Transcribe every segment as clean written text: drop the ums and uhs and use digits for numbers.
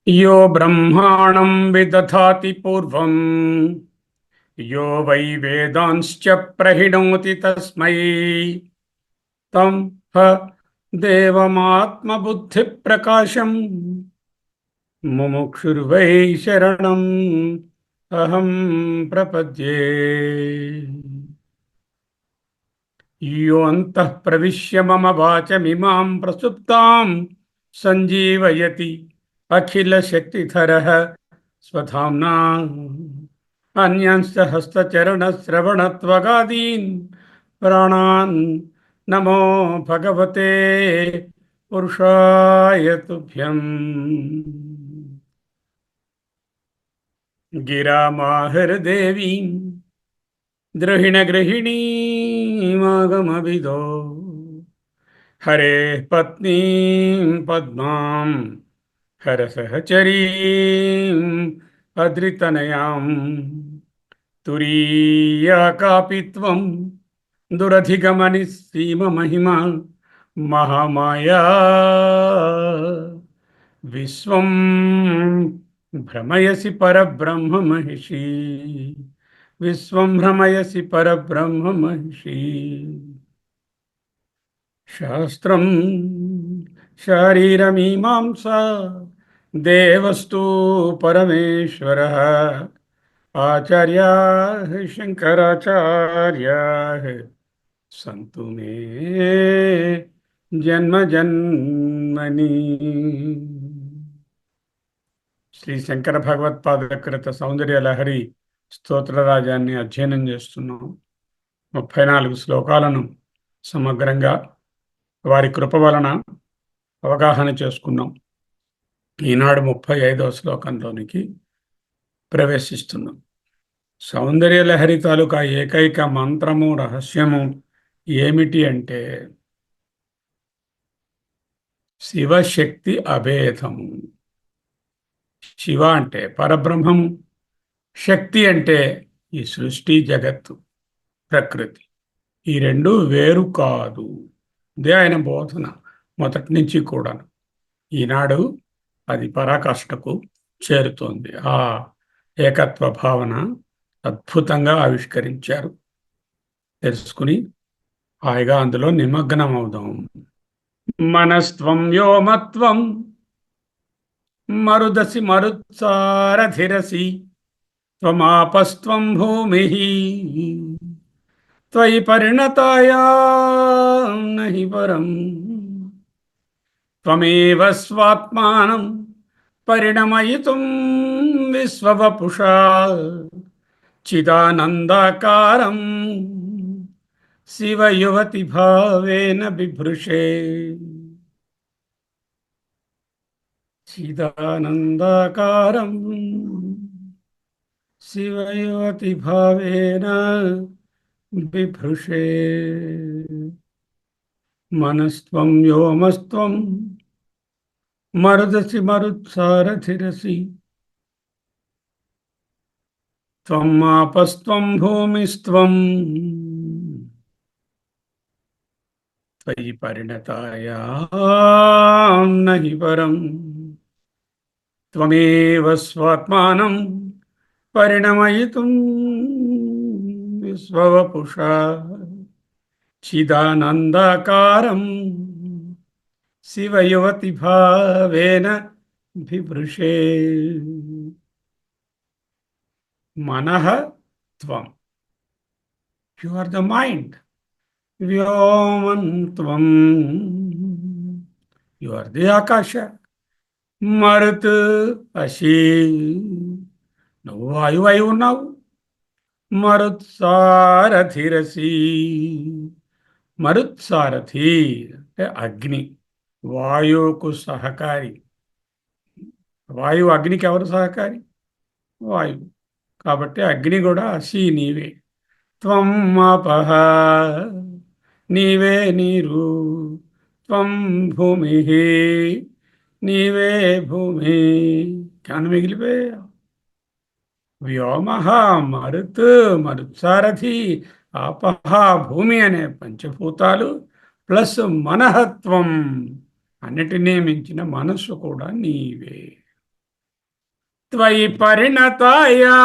यो ब्रह्माणं विदधाति पूर्वं यो वै वेदांश्च प्रहिणोति तस्मै तं ह देवमात्मबुद्धिप्रकाशं मुमुक्षुर्वै शरणम् अहं प्रपद्ये। योऽन्तः प्रविश्य मम वाचमिमां प्रसुप्तां सञ्जीवयति अखिलशक्तिधरः स्वधाम्ना अन्यांश्च हस्तचरणश्रवणत्वगादीन् प्राणान् नमो भगवते पुरुषाय तुभ्यम्। गिरामाहृदेवीं गृहिणीमागमविदो हरेः पत्नीं पद्मां हरसहचरीम् अद्रितनयां तुरीया कापि त्वं दुरधिगमनिस्सीममहिमा महामाया विश्वं भ्रमयसि परब्रह्म महिषी विश्वं भ्रमयसि परब्रह्म महिषी। शास्त्रं शारीरमीमांसा देवस्तु परमेश्वरः आचार्याः शंकराचार्याः सन्तु मे जन्म जन्मनि। శ్రీ శంకర భగవత్పాదకృత సౌందర్య లహరి స్తోత్రరాజాన్ని అధ్యయనం చేస్తున్నాం. 34 శ్లోకాలను సమగ్రంగా వారి కృప వలన అవగాహన చేసుకున్నాం. ఈనాడు 35వ శ్లోకంలోనికి ప్రవేశిస్తున్నాం. సౌందర్య లహరి తాలూకా ఏకైక మంత్రము రహస్యము ఏమిటి అంటే శివశక్తి అభేదము. శివ అంటే పరబ్రహ్మము, శక్తి అంటే ఈ సృష్టి జగత్తు ప్రకృతి. ఈ రెండు వేరు కాదు. ఇదే ఆయన బోధన మొదటి నుంచి కూడా. ఈనాడు అది పరాకాష్ఠకు చేరుతోంది. ఆ ఏకత్వ భావన అద్భుతంగా ఆవిష్కరించారు. తెలుసుకుని హాయిగా అందులో నిమగ్నం అవుదాం. మనస్త్వం వ్యోమత్వం మరుదసి మరుత్సారధిరసి త్వమాపస్త్వం భూమిః త్వయి పరిణతాయాం నహి పరం త్వమేవ స్వాత్మానం పరిణమయితుం విశ్వవపుషా చిదానందాకారం శివయువతి భావేన బిభృషే. చిదానందాకారం శివయువతి భావేన బిభృషే. మనస్త్వం వ్యోమస్త్వం మరుదసి మరుత్సారథిరసి త్వం ఆపస్త్వం భూమిస్త్వం త్వయి పరిణతాయాం నహి పరం త్వమేవ స్వాత్మానం పరిణమయితుం విశ్వవపుషా చిదానందాకారం శివయువతి భావేన బిభృషే. మనః త్వం, యు ఆర్ ద మైండ్. వ్యోమం త్వం, యు ఆర్ ది ఆకాశ. మరుత్ అసి, నువ్వు వాయువు అయి ఉన్నావు. మరుత్సారథిరసి, మరుత్సారథి అంటే అగ్ని, వాయువుకు సహకారి. వాయువు అగ్నికి ఎవరు సహకారి? వాయువు. కాబట్టి అగ్ని కూడా అసి నీవే. త్వం ఆపః, నీవే నీరు. త్వం భూమి, నీవే భూమి. కానీ మిగిలిపోయా. వ్యోమ, మరుత్, మరుత్సారథి, ఆపహ, భూమి అనే పంచభూతాలు ప్లస్ మనహత్వం, అన్నిటినీ మించిన మనస్సు కూడా నీవే. త్వయి పరిణతాయా,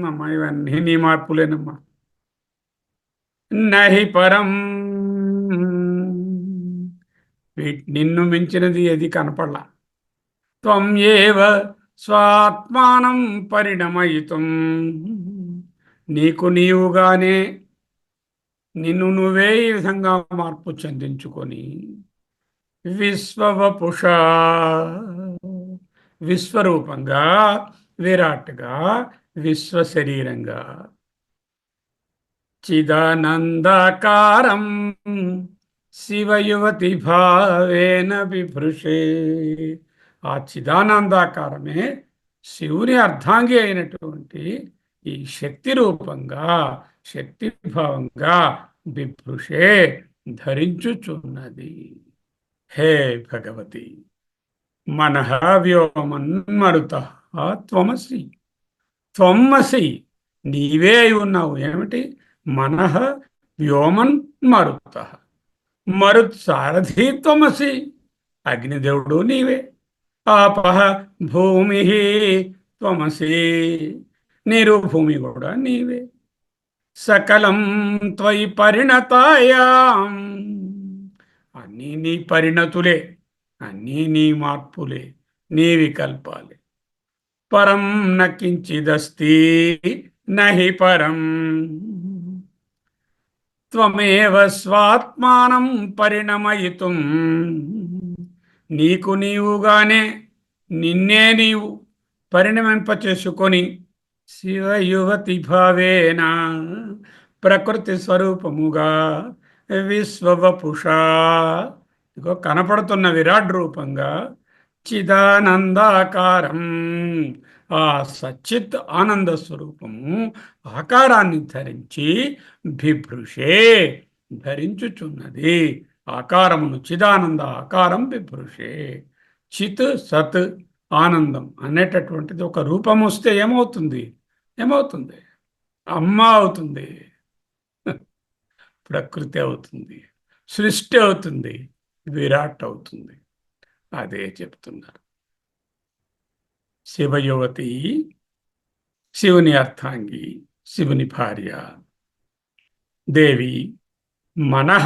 అమ్మా ఇవన్నీ నీ మార్పులేనమ్మా. నహి పరం, నిన్ను మించినది ఏది కనపడలా. త్వం ఏవ స్వాత్మానం పరిణమయితుం, నీకు నీవుగానే నిన్ను నువ్వే ఈ విధంగా మార్పు చెందించుకొని విశ్వవపుష, విశ్వరూపంగా, విరాట్గా, విశ్వ శరీరంగా, చిదానందాకారం శివయువతి భావేన బిభృషే. ఆ చిదానందాకారమే శివుని అర్ధాంగి అయినటువంటి ఈ శక్తి రూపంగా, శక్తి భావంగా బిభృషే, ధరించుచున్నది. హే భగవతి, మనః వ్యోమన్మరుతః త్వమసి. త్వమసి, నీవే అయి ఉన్నావు. ఏమిటి? మనః వ్యోమన్ మరుతః, మరుత్ సారథి త్వమసి, అగ్నిదేవుడు నీవే. ఆపః భూమి త్వమసి, నీరు భూమి కూడా నీవే. సకలం త్వయి పరిణతాయాం, అన్నీ నీ పరిణతులే, అన్నీ నీ మార్పులే, నీ వికల్పాలే. పరం నకించిదస్తి నహి పరం, త్వమేవ స్వాత్మానం పరిణమయితుం, నీకు నీవుగానే నిన్నే నీవు పరిణమింపచేసుకొని శివయువతి భావేన, ప్రకృతి స్వరూపముగా, విశ్వవపుష, ఇగో కనపడుతున్న విరాట్ రూపంగా, చిదానందాకారం, ఆ సచ్చిత్ ఆనంద స్వరూపము ఆకారాన్ని ధరించి బిభృషే, ధరించుచున్నది. ఆకారమును చిదానంద ఆకారం బిభృషే. చిత్ సత్ ఆనందం అనేటటువంటిది ఒక రూపం వస్తే ఏమవుతుంది? ఏమవుతుంది? అమ్మ అవుతుంది, ప్రకృతి అవుతుంది, సృష్టి అవుతుంది, విరాట్ అవుతుంది. అదే చెప్తున్నారు. శివయువతి, శివుని అర్థాంగి, శివుని భార్య దేవి. మనః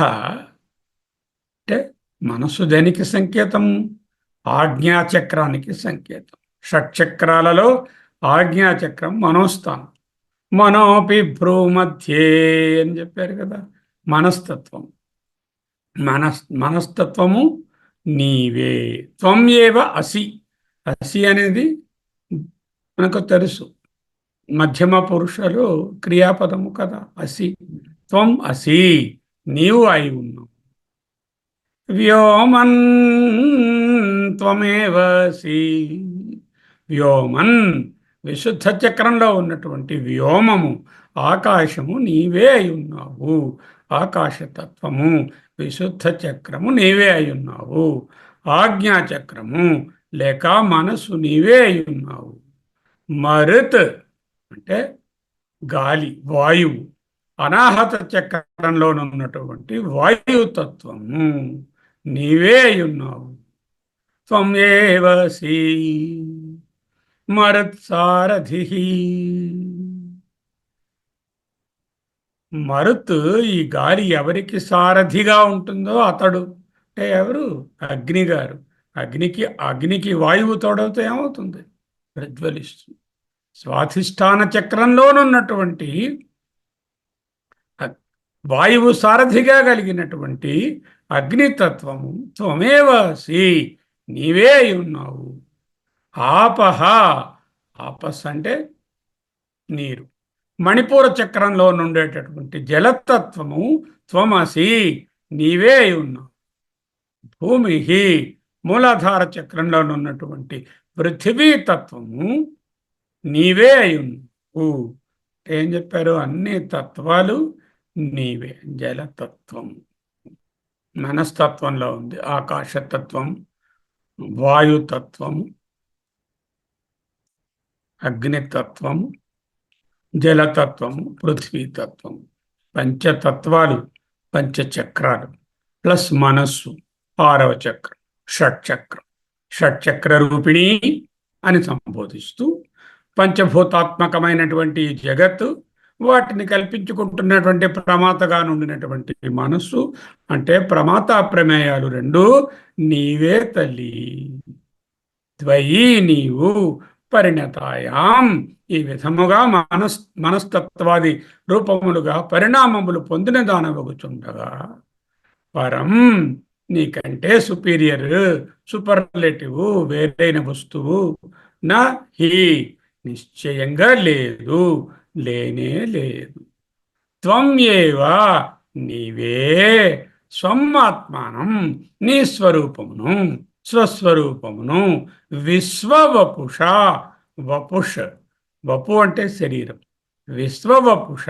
అంటే మనసు దేనికి సంకేతం? ఆజ్ఞాచక్రానికి సంకేతం. షట్చక్రాలలో ఆజ్ఞాచక్రం మనోస్థానం. మనోపి భ్రూమధ్యే అని చెప్పారు కదా. మనస్తత్వం, మనస్తత్వము నీవే. త్వం ఏవ అసి, అసి అనేది మనకు తెలుసు, మధ్యమ పురుషులు క్రియాపదము కదా అసి. త్వం అసి, నీవు అయి ఉన్నావు. వ్యోమన్ త్వమేవ అసి, వ్యోమన్ విశుద్ధ చక్రంలో ఉన్నటువంటి వ్యోమము, ఆకాశము నీవే అయి ఉన్నావు. ఆకాశతత్వము, విశుద్ధ చక్రము నీవే అయి ఉన్నావు. ఆజ్ఞాచక్రము లేక మనసు నీవే అయి ఉన్నావు. మరుత్ అంటే గాలి, వాయువు, అనాహత చక్రంలోనున్నటువంటి వాయుతత్వము నీవే అయి ఉన్నావు. త్వమేవసి మరుత్సారథి. మరుత్, ఈ గాలి ఎవరికి సారథిగా ఉంటుందో అతడు. అంటే ఎవరు? అగ్ని గారు. అగ్నికి వాయువు తోడవుతే ఏమవుతుంది? ప్రజ్వలిస్తుంది. స్వాధిష్టాన చక్రంలోనున్నటువంటి వాయువు సారథిగా కలిగినటువంటి అగ్నితత్వము త్వమేవసి, నీవే అయి ఉన్నావు. ఆపహ, ఆపస్ అంటే నీరు. మణిపూర చక్రంలో నుండేటటువంటి జలతత్వము త్వమసి, నీవే అయి ఉన్నావు. భూమి, మూలాధార చక్రంలో ఉన్నటువంటి పృథివీ తత్వము నీవే అయ్యున్నావు. ఏం చెప్పారు? అన్ని తత్వాలు నీవే. జలతత్వం మనస్తత్వంలో ఉంది, ఆకాశతత్వం, వాయుతత్వం, అగ్నితత్వం, జలతత్వము, పృథ్వీతత్వం. పంచతత్వాలు, పంచచక్రాలు ప్లస్ మనస్సు, ఆరవ చక్రం, షట్చక్రం. షట్చక్ర రూపిణి అని సంబోధిస్తూ పంచభూతాత్మకమైనటువంటి జగత్తు, వాటిని కల్పించుకుంటున్నటువంటి ప్రమాతగా నుండినటువంటి మనస్సు, అంటే ప్రమాత ప్రమేయాలు రెండు నీవే తల్లి. ద్వయీ నీవు పరిణతాయాం. ఈ విధముగా మనస్తత్వాది రూపములుగా పరిణామములు పొందిన దానవగుచుండగా పరం నీకంటే సుపీరియర్, సూపర్లేటివ్, వేరైన వస్తువు నా హి నిశ్చయంగా లేదు, లేనే లేదు. త్వం ఏవ నీవే స్వం ఆత్మానం నీ స్వరూపమును, స్వస్వరూపమును విశ్వవపుష, వపుష్ వపు అంటే శరీరం, విశ్వవపుష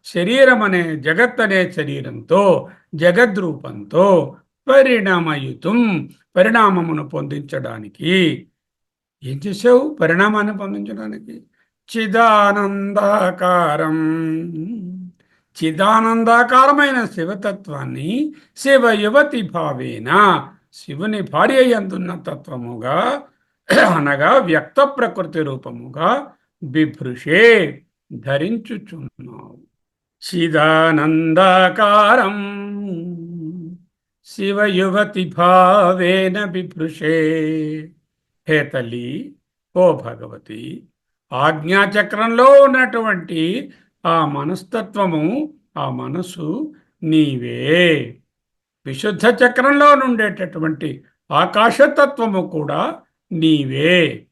శరీరం అనే జగత్ అనే శరీరంతో, జగద్రూపంతో పరిణామయుతం పరిణామమును పొందించడానికి ఏం చేసావు? పరిణామాన్ని పొందించడానికి చిదానందాకారం, చిదానందాకారమైన శివతత్వాన్ని శివ యువతి భావేన శివుని భార్య యందున్న తత్వముగా అనగా వ్యక్త ప్రకృతి రూపముగా బిభృషే ధరించుచున్నావు. చిదానందాకారం శివయువతి భావేన బిభృషే. హే తల్లి, ఓ భగవతి, ఆజ్ఞాచక్రంలో ఉన్నటువంటి ఆ మనస్తత్వము, ఆ మనసు నీవే. విశుద్ధ చక్రంలో నుండేటటువంటి ఆకాశతత్వము కూడా నీవే.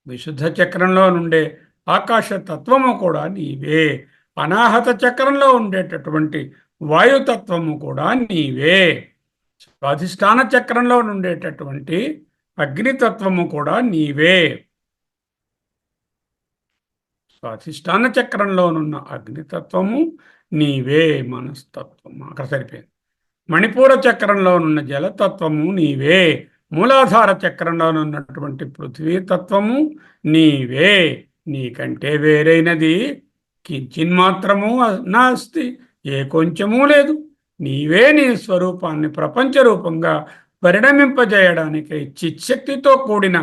విశుద్ధ చక్రంలో నుండే ఆకాశతత్వము కూడా నీవే. అనాహత చక్రంలో ఉండేటటువంటి వాయుతత్వము కూడా నీవే. స్వాధిష్టాన చక్రంలో నుండేటటువంటి అగ్నితత్వము కూడా నీవే. స్వాధిష్టాన చక్రంలోనున్న అగ్నితత్వము నీవే. మనస్తత్వము అక్కడ సరిపోయింది. మణిపూర చక్రంలోనున్న జలతత్వము నీవే. మూలాధార చక్రంలోనున్నటువంటి పృథ్వీతత్వము నీవే. నీకంటే వేరైనది కించిన్మాత్రము నాస్తి, ఏ కొంచెమూ లేదు. నీవే నీ స్వరూపాన్ని ప్రపంచ రూపంగా పరిణమింపజేయడానికి చిచ్చక్తితో కూడిన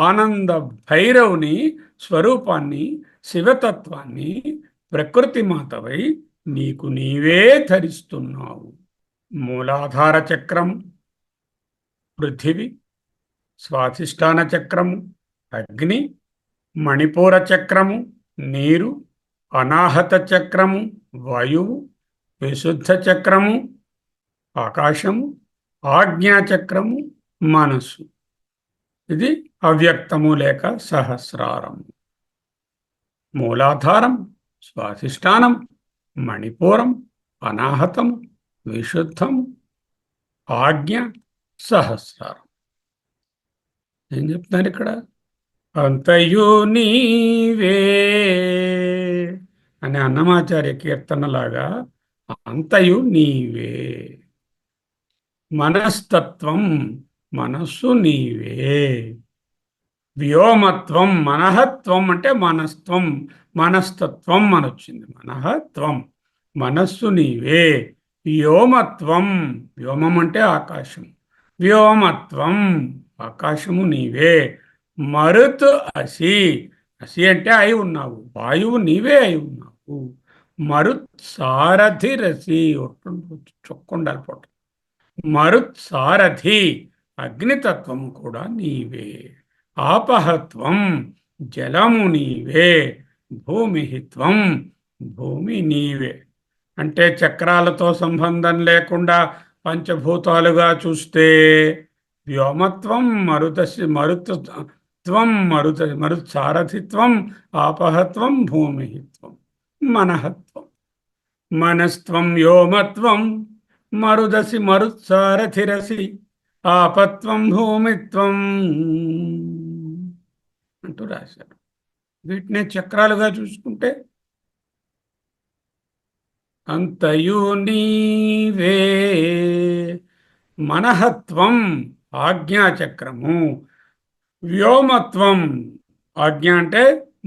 ఆనంద భైరవుని స్వరూపాన్ని, శివతత్వాన్ని ప్రకృతి మాతవై నీకు నీవే ధరిస్తున్నావు. మూలాధార చక్రము పృథివి, స్వాధిష్టాన చక్రము అగ్ని, మణిపూర చక్రము నీరు, అనాహత చక్రము వాయువు, విశుద్ధ చక్రము ఆకాశము, ఆజ్ఞాచక్రము మనస్సు. ఇది అవ్యక్తము లేక సహస్రారము. మూలాధారం, స్వాధిష్టానం, మణిపూరం, అనాహతము, విశుద్ధము, ఆజ్ఞ, సహస్రారం. ఏం చెప్తున్నారు ఇక్కడ? అంతయు నీవే అనే అన్నమాచార్య కీర్తనలాగా అంతయు నీవే. మనస్తత్వం మనస్సు నీవే. వ్యోమత్వం మనహత్వం అంటే మనస్త్వం, మనస్తత్వం అని వచ్చింది. మనహత్వం మనస్సు నీవే. వ్యోమత్వం వ్యోమం అంటే ఆకాశం, వ్యోమత్వం ఆకాశము నీవే. మరుత్ అసి, అసి అంటే అయి ఉన్నావు, వాయువు నీవే అయి ఉన్నావు. మరుత్ సారథి రసి, చొక్కుండాలి పోట. మరుత్ సారథి అగ్నితత్వము కూడా నీవే. ఆపహత్వం జలము నీవే. భూమిహిత్వం భూమి నీవే. అంటే చక్రాలతో సంబంధం లేకుండా పంచభూతాలుగా చూస్తే వ్యోమత్వం, మరుత్వం, మరుత్సారథిత్వం, ఆపహత్వం, భూమిహిత్వం, మనహత్వం. మనస్త్వం వ్యోమత్వం, మరుదసి మరుత్సారథిరసి, ఆపత్వం భూమిత్వం అంటూ రాశారు. వీటినే చక్రాలుగా చూసుకుంటే అంతయు నీవే. మనహత్వం ఆజ్ఞాచక్రము, వ్యోమత్వం ఆజ్ఞ అంటే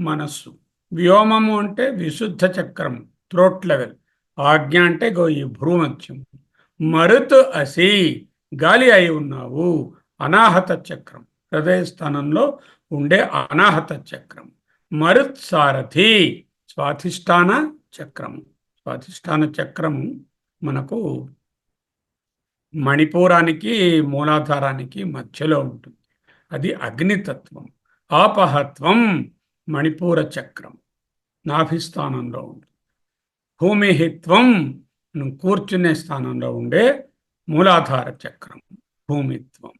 మనస్సు, వ్యోమము అంటే విశుద్ధ చక్రం థ్రోట్ లెవెల్, ఆజ్ఞ అంటే ఈ భ్రూమధ్యం, మరుత్ అసి గాలి అయి ఉన్నావు, అనాహత చక్రం హృదయ స్థానంలో ఉండే అనాహత చక్రం, మరుత్ సారథి స్వాధిష్టాన చక్రము. స్వాధిష్టాన చక్రము మనకు మణిపూరానికి మూలాధారానికి మధ్యలో ఉంటుంది. అది అగ్నితత్వం. ఆపహత్వం మణిపూర చక్రం నాభిస్థానంలో ఉంటుంది. భూమిహిత్వం కూర్చునే స్థానంలో ఉండే మూలాధార చక్రం భూమిత్వం.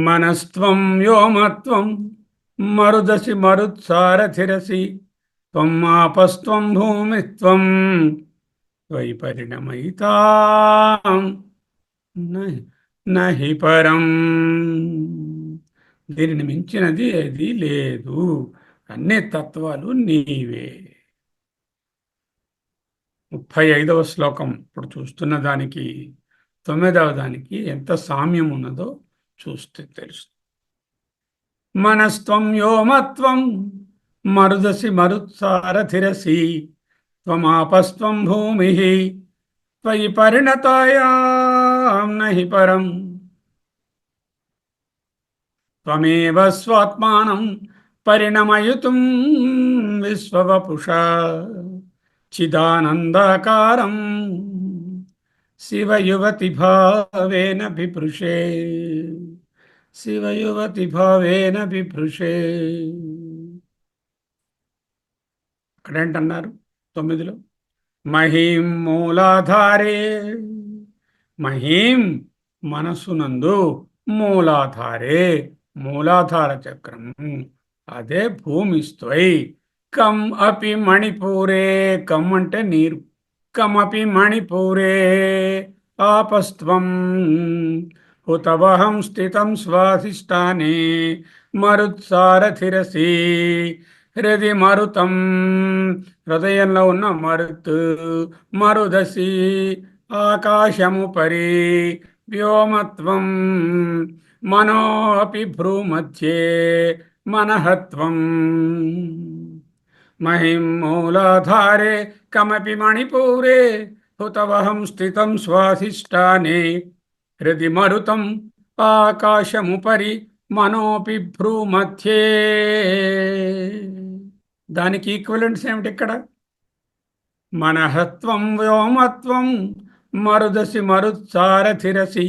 మనస్త్వం వ్యోమత్వం మరుదసి మరుత్సారథిరసి త్వం ఆపస్త్వం భూమిత్వం వైపరిణమయితాం నహి పరం. దీనిని మించినది ఏది లేదు, అన్ని తత్వాలు నీవే. 35వ శ్లోకం ఇప్పుడు చూస్తున్న దానికి 9వ దానికి ఎంత సామ్యం ఉన్నదో చూస్తే తెలుసు. మనస్త్వం వ్యోమత్వం మరుదసి మరుత్సారథిరసి త్వమాపస్త్వం భూమి త్వయి పరిణతాయాం నహి పరం. త్వమేవ స్వాత్మానం పరిణమయుతుం విశ్వవపుషా చిదానందాకారం శివయువతి భావేన బిభృషే. శివయువతి భావేన బిభృషే అక్కడేంటన్నారు 9లో? మహీం మూలాధారే, మహీం మనస్సునందు, మూలాధారే మూలాధార చక్రం అదే భూమిస్త్వై, కం అపి మణిపూరే, కం అంటే నీరు, కమపి మణిపూరే ఆపస్త్వం హుతవహం స్థితం స్వాధిష్టానే మరుత్సారథిరసి. హృది మరుతం హృదయంలో ఉన్న మరుత్, మరుదసి ఆకాశము పరి, వ్యోమత్వం మనో అపి భ్రూమధ్యే మనహత్వం. మహిం మూలాధారే కమపి మణిపూరే హుతవహం స్థితం స్వాధిష్టానే హృది మరుతం ఆకాశముపరి మనోపి భ్రూమధ్యే. దానికి ఈక్వలెంట్స్ ఏమిటి ఇక్కడ? మనహత్వం వ్యోమత్వం మరుదసి మరుత్సారథిరసి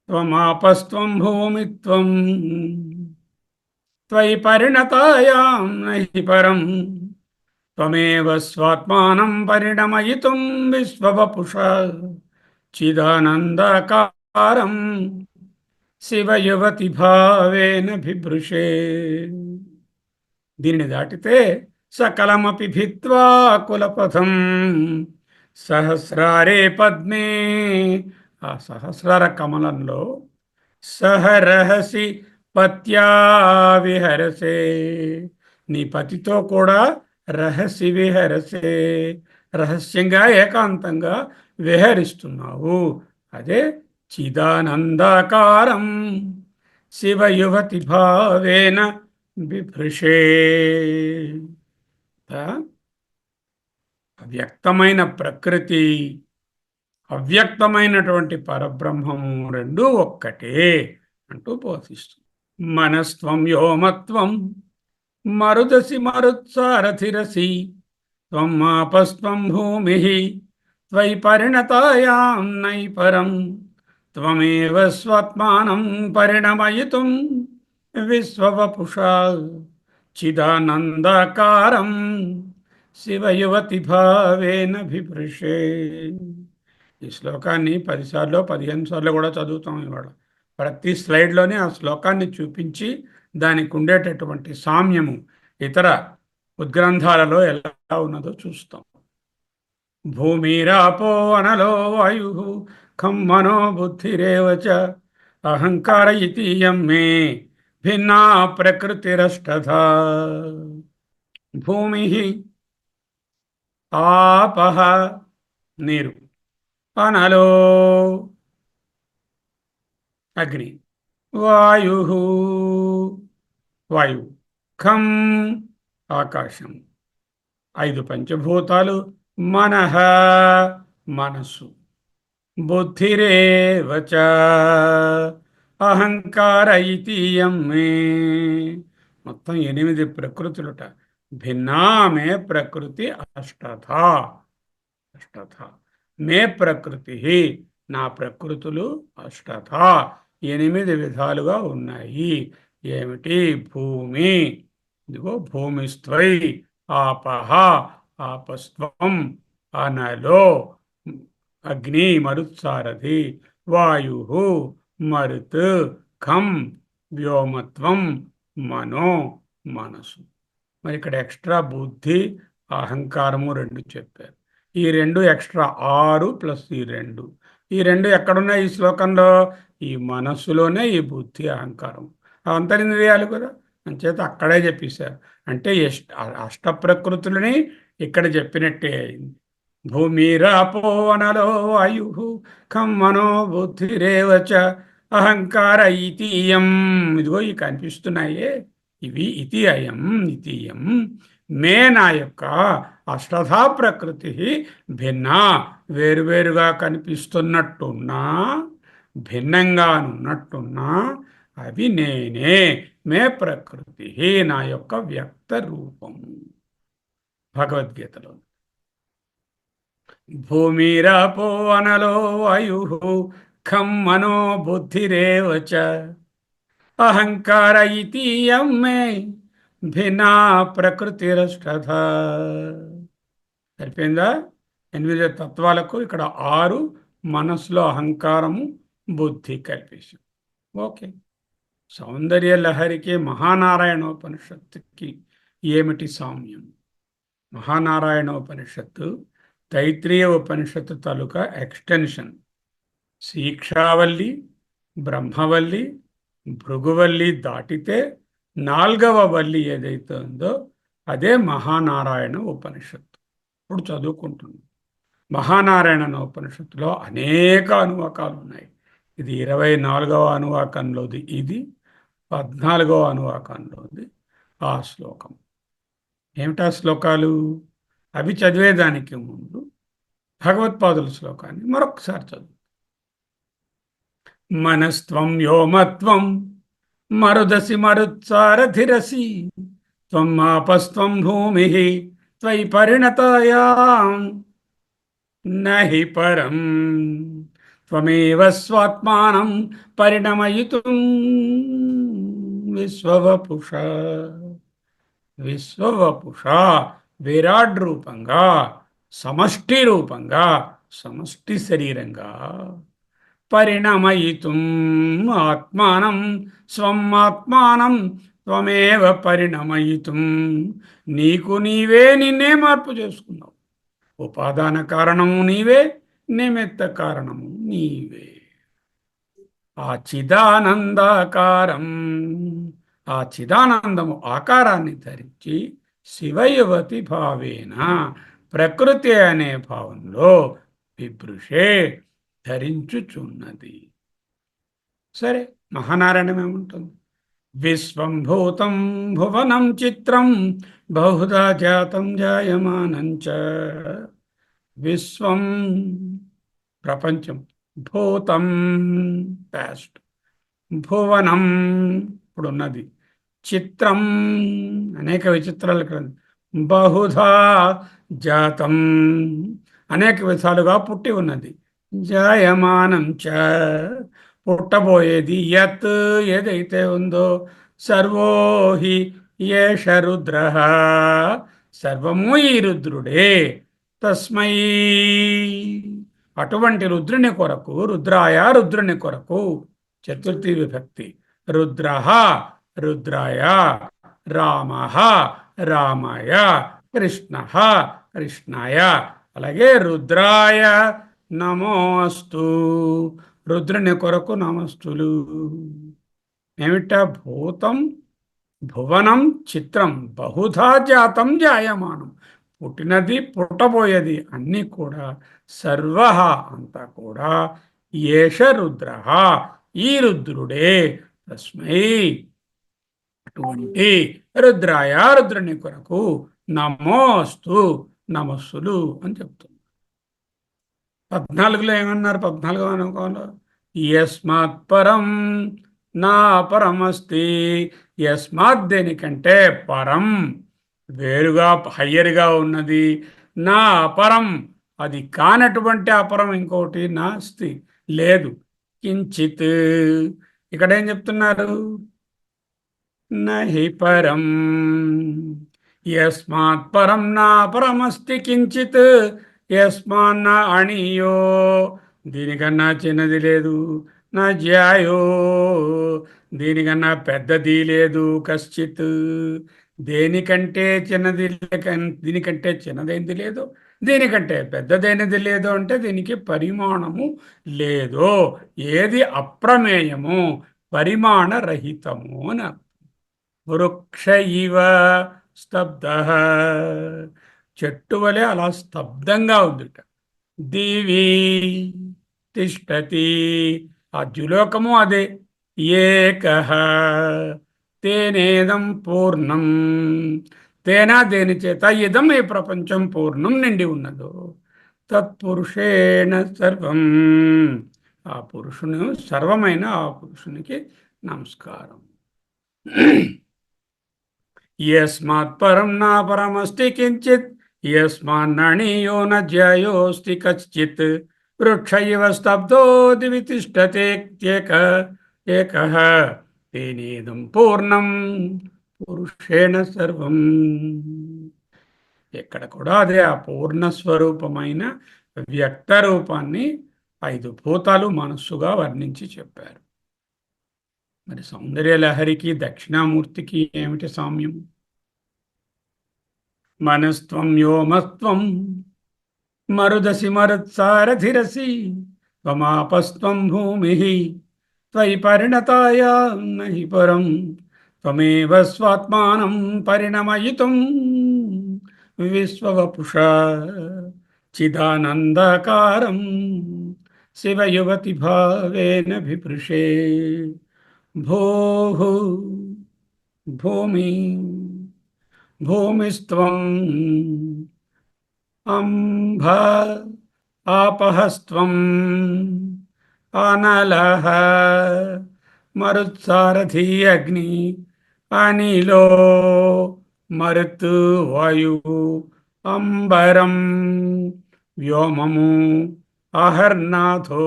త్వమాపస్త్వం భూమిత్వం త్వయి పరిణతాయాం నహి పరం. త్వమేవ స్వాత్మానం పరిణమయితుం విశ్వవపుషా చిదానందకారం శివయువతి భావేన బిభృషే. దీనిని దాటితే సకలమపి భిత్వా కులపథం సహస్రారే పద్మే, ఆ సహస్రార కమలంలో సహరహసి పత్యా విహరసే, నీ పతితో కూడా రహసి విహరసే, రహస్యంగా ఏకాంతంగా విహరిస్తున్నావు. అదే చిదానందాకారం శివయువతి భావేన బిభృషే. అవ్యక్తమైన ప్రకృతి, అవ్యక్తమైనటువంటి పరబ్రహ్మము రెండూ ఒక్కటే అంటూ బోధిస్తుంది. మనస్త్వం వ్యోమత్వం మరుదసి మరుత్సారథిరసి త్వం ఆపస్త్వం భూమి త్వయి పరిణతాయాం నహి పరం. త్వమేవ స్వాత్మానం పరిణమయితుం విశ్వవపుషా చిదానందకారం శివయువతి భావేన బిభృషే. ఈ శ్లోకాన్ని 10 సార్లు 15 సార్లు కూడా చదువుతాం ఇవాళ. ప్రతి స్లైడ్లోనే ఆ శ్లోకాన్ని చూపించి దానికి ఉండేటటువంటి సామ్యము ఇతర ఉద్గ్రంథాలలో ఎలా ఉన్నదో చూస్తాం. భూమిరాపో అనలో వాయు ఖం మనో బుద్ధిరేవ చ అహంకార ఇతీయం మే భిన్నా ప్రకృతిరష్టధా. భూమి ఆపః నీరు, అనలో అగ్ని, వాయు వాయువు, ఖం ఆకాశం, ఐదు పంచభూతాలు, మనః మనస్సు, బుద్ధిరేవచ అహంకార ఇతీయం మే, మొత్తం ఎనిమిది ప్రకృతులుట. భిన్నామే ప్రకృతి అష్టథ. అష్టథ మే ప్రకృతి, నా ప్రకృతులు అష్టథ ఎనిమిది విధాలుగా ఉన్నాయి. ఏమిటి? భూమి, ఇదిగో భూమిస్త్వై, ఆపహ ఆపస్త్వం, అనలో అగ్ని మరుత్సారథి, వాయు మరుత్, ఖం వ్యోమత్వం, మనో మనసు. మరి ఇక్కడ ఎక్స్ట్రా బుద్ధి అహంకారము రెండు చెప్పారు. ఈ రెండు ఎక్స్ట్రా 6 ప్లస్ ఈ రెండు ఎక్కడున్నాయి ఈ శ్లోకంలో? ఈ మనస్సులోనే ఈ బుద్ధి అహంకారం అంతరింద్రియాలు కదా, అంచేత అక్కడే చెప్పేశారు. అంటే అష్ట ప్రకృతులని ఇక్కడ చెప్పినట్టే అయింది. భూమిరాపో వనలో వాయు ఖం మనో బుద్ధిరేవచ అహంకార ఇతీయం, ఇదిగో ఈ కనిపిస్తున్నాయే ఇవి, ఇతి అయం ఇతీయం మే, నా యొక్క అష్టధా ప్రకృతి భిన్నా, వేరువేరుగా కనిపిస్తున్నట్టున్నా, భిన్నంగానున్నట్టున్నా అవి నేనే, మే ప్రకృతి, నా యొక్క వ్యక్త రూపము. భగవద్గీతలో భూమిరాపో అనలో వాయు ఖం మనో బుద్ధిరేవచ అహంకార ఇతీయం మే భిన్నా ప్రకృతిరష్టధ. సరిపోయిందా? 8 తత్వాలకు ఇక్కడ 6 మనస్సులో అహంకారము బుద్ధి కల్పేశాం. ఓకే. సౌందర్య లహరికి మహానారాయణోపనిషత్తుకి ఏమిటి సామ్యం? మహానారాయణోపనిషత్తు తైత్రీయ ఉపనిషత్తు తాలూకా ఎక్స్టెన్షన్. శిక్షావల్లి, బ్రహ్మవల్లి, భృగువల్లి దాటితే 4వ వల్లి ఏదైతే ఉందో అదే మహానారాయణ ఉపనిషత్తు. ఇప్పుడు చదువుకుంటున్నాం. మహానారాయణ ఉపనిషత్తులో అనేక అనువాకాలు ఉన్నాయి. ఇది 24వ అనువాకంలోది, ఇది 14వ అనువాకంలోది ఆ శ్లోకం. ఏమిటా శ్లోకాలు? అవి చదివేదానికి ముందు భగవత్పాదుల శ్లోకాన్ని మరొకసారి చదువు. మనస్త్వం వ్యోమత్వం మరుదసి మరుత్సారథిరసి త్వం ఆపస్త్వం భూమి త్వయి పరిణతాయాం నహి పరం త్వమేవ స్వాత్మానం పరిణమయితుం విశ్వవపుష. విశ్వవపుష విరాట్ రూపంగా, సమష్టి రూపంగా, సమష్టి శరీరంగా, పరిణమయితుం ఆత్మానం స్వం ఆత్మానం త్వమేవ పరిణమయితుం, నీకు నీవే నిన్నే మార్పు చేసుకున్నావు. ఉపాదాన కారణము నీవే, నిమిత్త కారణము నీవే. ఆ చిదానందాకారం, ఆ చిదానందము ఆకారాన్ని ధరించి శివయువతి భావేన, ప్రకృతి అనే భావంలో విభృషే ధరించుచున్నది. సరే, మహానారాయణం ఏముంటుంది? విశ్వం భూతం భువనం చిత్రం బహుధా జాతం జాయమానం చ. విశ్వం ప్రపంచం, భూతం పాస్ట్, భువనం ఇప్పుడున్నది, చిత్రం అనేక విచిత్రాలు ఇక్కడ, బహుధా జాతం అనేక విధాలుగా పుట్టి ఉన్నది, జాయమానం చ పుట్టబోయేది, యత్ ఏదైతే ఉందో, సర్వోహి ఏష రుద్ర సర్వము ఈ రుద్రుడే, తస్మై అటువంటి రుద్రుని కొరకు, రుద్రాయ రుద్రుని కొరకు, చతుర్థి విభక్తి, రుద్ర రుద్రాయ, రామ రామాయ, కృష్ణ కృష్ణాయ, అలాగే రుద్రాయ నమోస్తు. రుద్రుని కొరకు నమస్తులు. ఏమిటా? భూతం భువనం చిత్రం బహుధా జాతం జాయమానం. పుట్టినది పుట్టబోయేది అన్నీ కూడా సర్వ అంతా కూడా ఏష రుద్ర, ఈ రుద్రుడే. తస్మై, అటువంటి రుద్రాయ, రుద్రుని కొరకు నమోస్తు, నమస్సులు అని చెప్తుంది. 14లో ఏమన్నారు? 14వ అనుకోంలో యస్మాత్ పరం నా పరమస్తి. యస్మాత్ దేనికంటే, పరం వేరుగా హయ్యర్గా ఉన్నది, నా అపరం అది కానటువంటి అపరం ఇంకోటి నాస్తి లేదు. కించిత్, ఇక్కడ ఏం చెప్తున్నారు? నహి పరం. యస్మాత్ పరం నా పరమస్తి కించిత్. యస్మాన్న అణియో, దీనికన్నా చిన్నది లేదు. నా జ్యాయో, దీనికన్నా పెద్దది లేదు. కశ్చిత్, దేనికంటే చిన్నది దీనికంటే చిన్నదైంది లేదు, దీనికంటే పెద్దదైనది లేదు. అంటే దీనికి పరిమాణము లేదు. ఏది అప్రమేయము, పరిమాణరహితము అని అర్థం. వృక్ష ఇవ స్తబ్ద, చెట్టు వలె అలా స్తబ్దంగా ఉందిట. దివి తిష్టతి, ఆ ద్యులోకము అదే. ఏకః తేనేదం పూర్ణం, తేనా దేని చేత ఇదం ఈ ప్రపంచం పూర్ణం నిండి ఉన్నదో. తత్పురుషేణ సర్వం, ఆ పురుషుని సర్వమైన ఆ పురుషునికి నమస్కారం. యస్మాత్ పరం నా పరమస్తి కించిత్. యస్మాన్నణీయో న జ్యాయోస్తి కశ్చిత్. వృక్ష ఇవ స్తబ్దో దివి తిష్టతే ఏకః తేనేదం పూర్ణం పురుషేణ సర్వం. ఎక్కడ కూడా అదే ఆ పూర్ణ స్వరూపమైన వ్యక్త రూపాన్ని 5 భూతాలు మనస్సుగా వర్ణించి చెప్పారు. మరి సౌందర్య లహరికి దక్షిణామూర్తికి ఏమిటి సామ్యం? మనస్త్వం వ్యోమస్త్వం మరుదసి మరుత్సారథిరసి త్వమాపస్త్వం భూమి త్వయి పరిణతాయ నహి పరం త్వమేవ స్వాత్మానం పరిణమయితుం విశ్వవపుష చిదానందకారం శివయువతి భావేన విభృషే. భోః భూమి భూమిస్త్వం అంబ ఆపహస్త్వం అనలః మరుత్సారథి అగ్ని అనిలో మరుత్ వాయు అంబరం వ్యోమము అహర్నాథో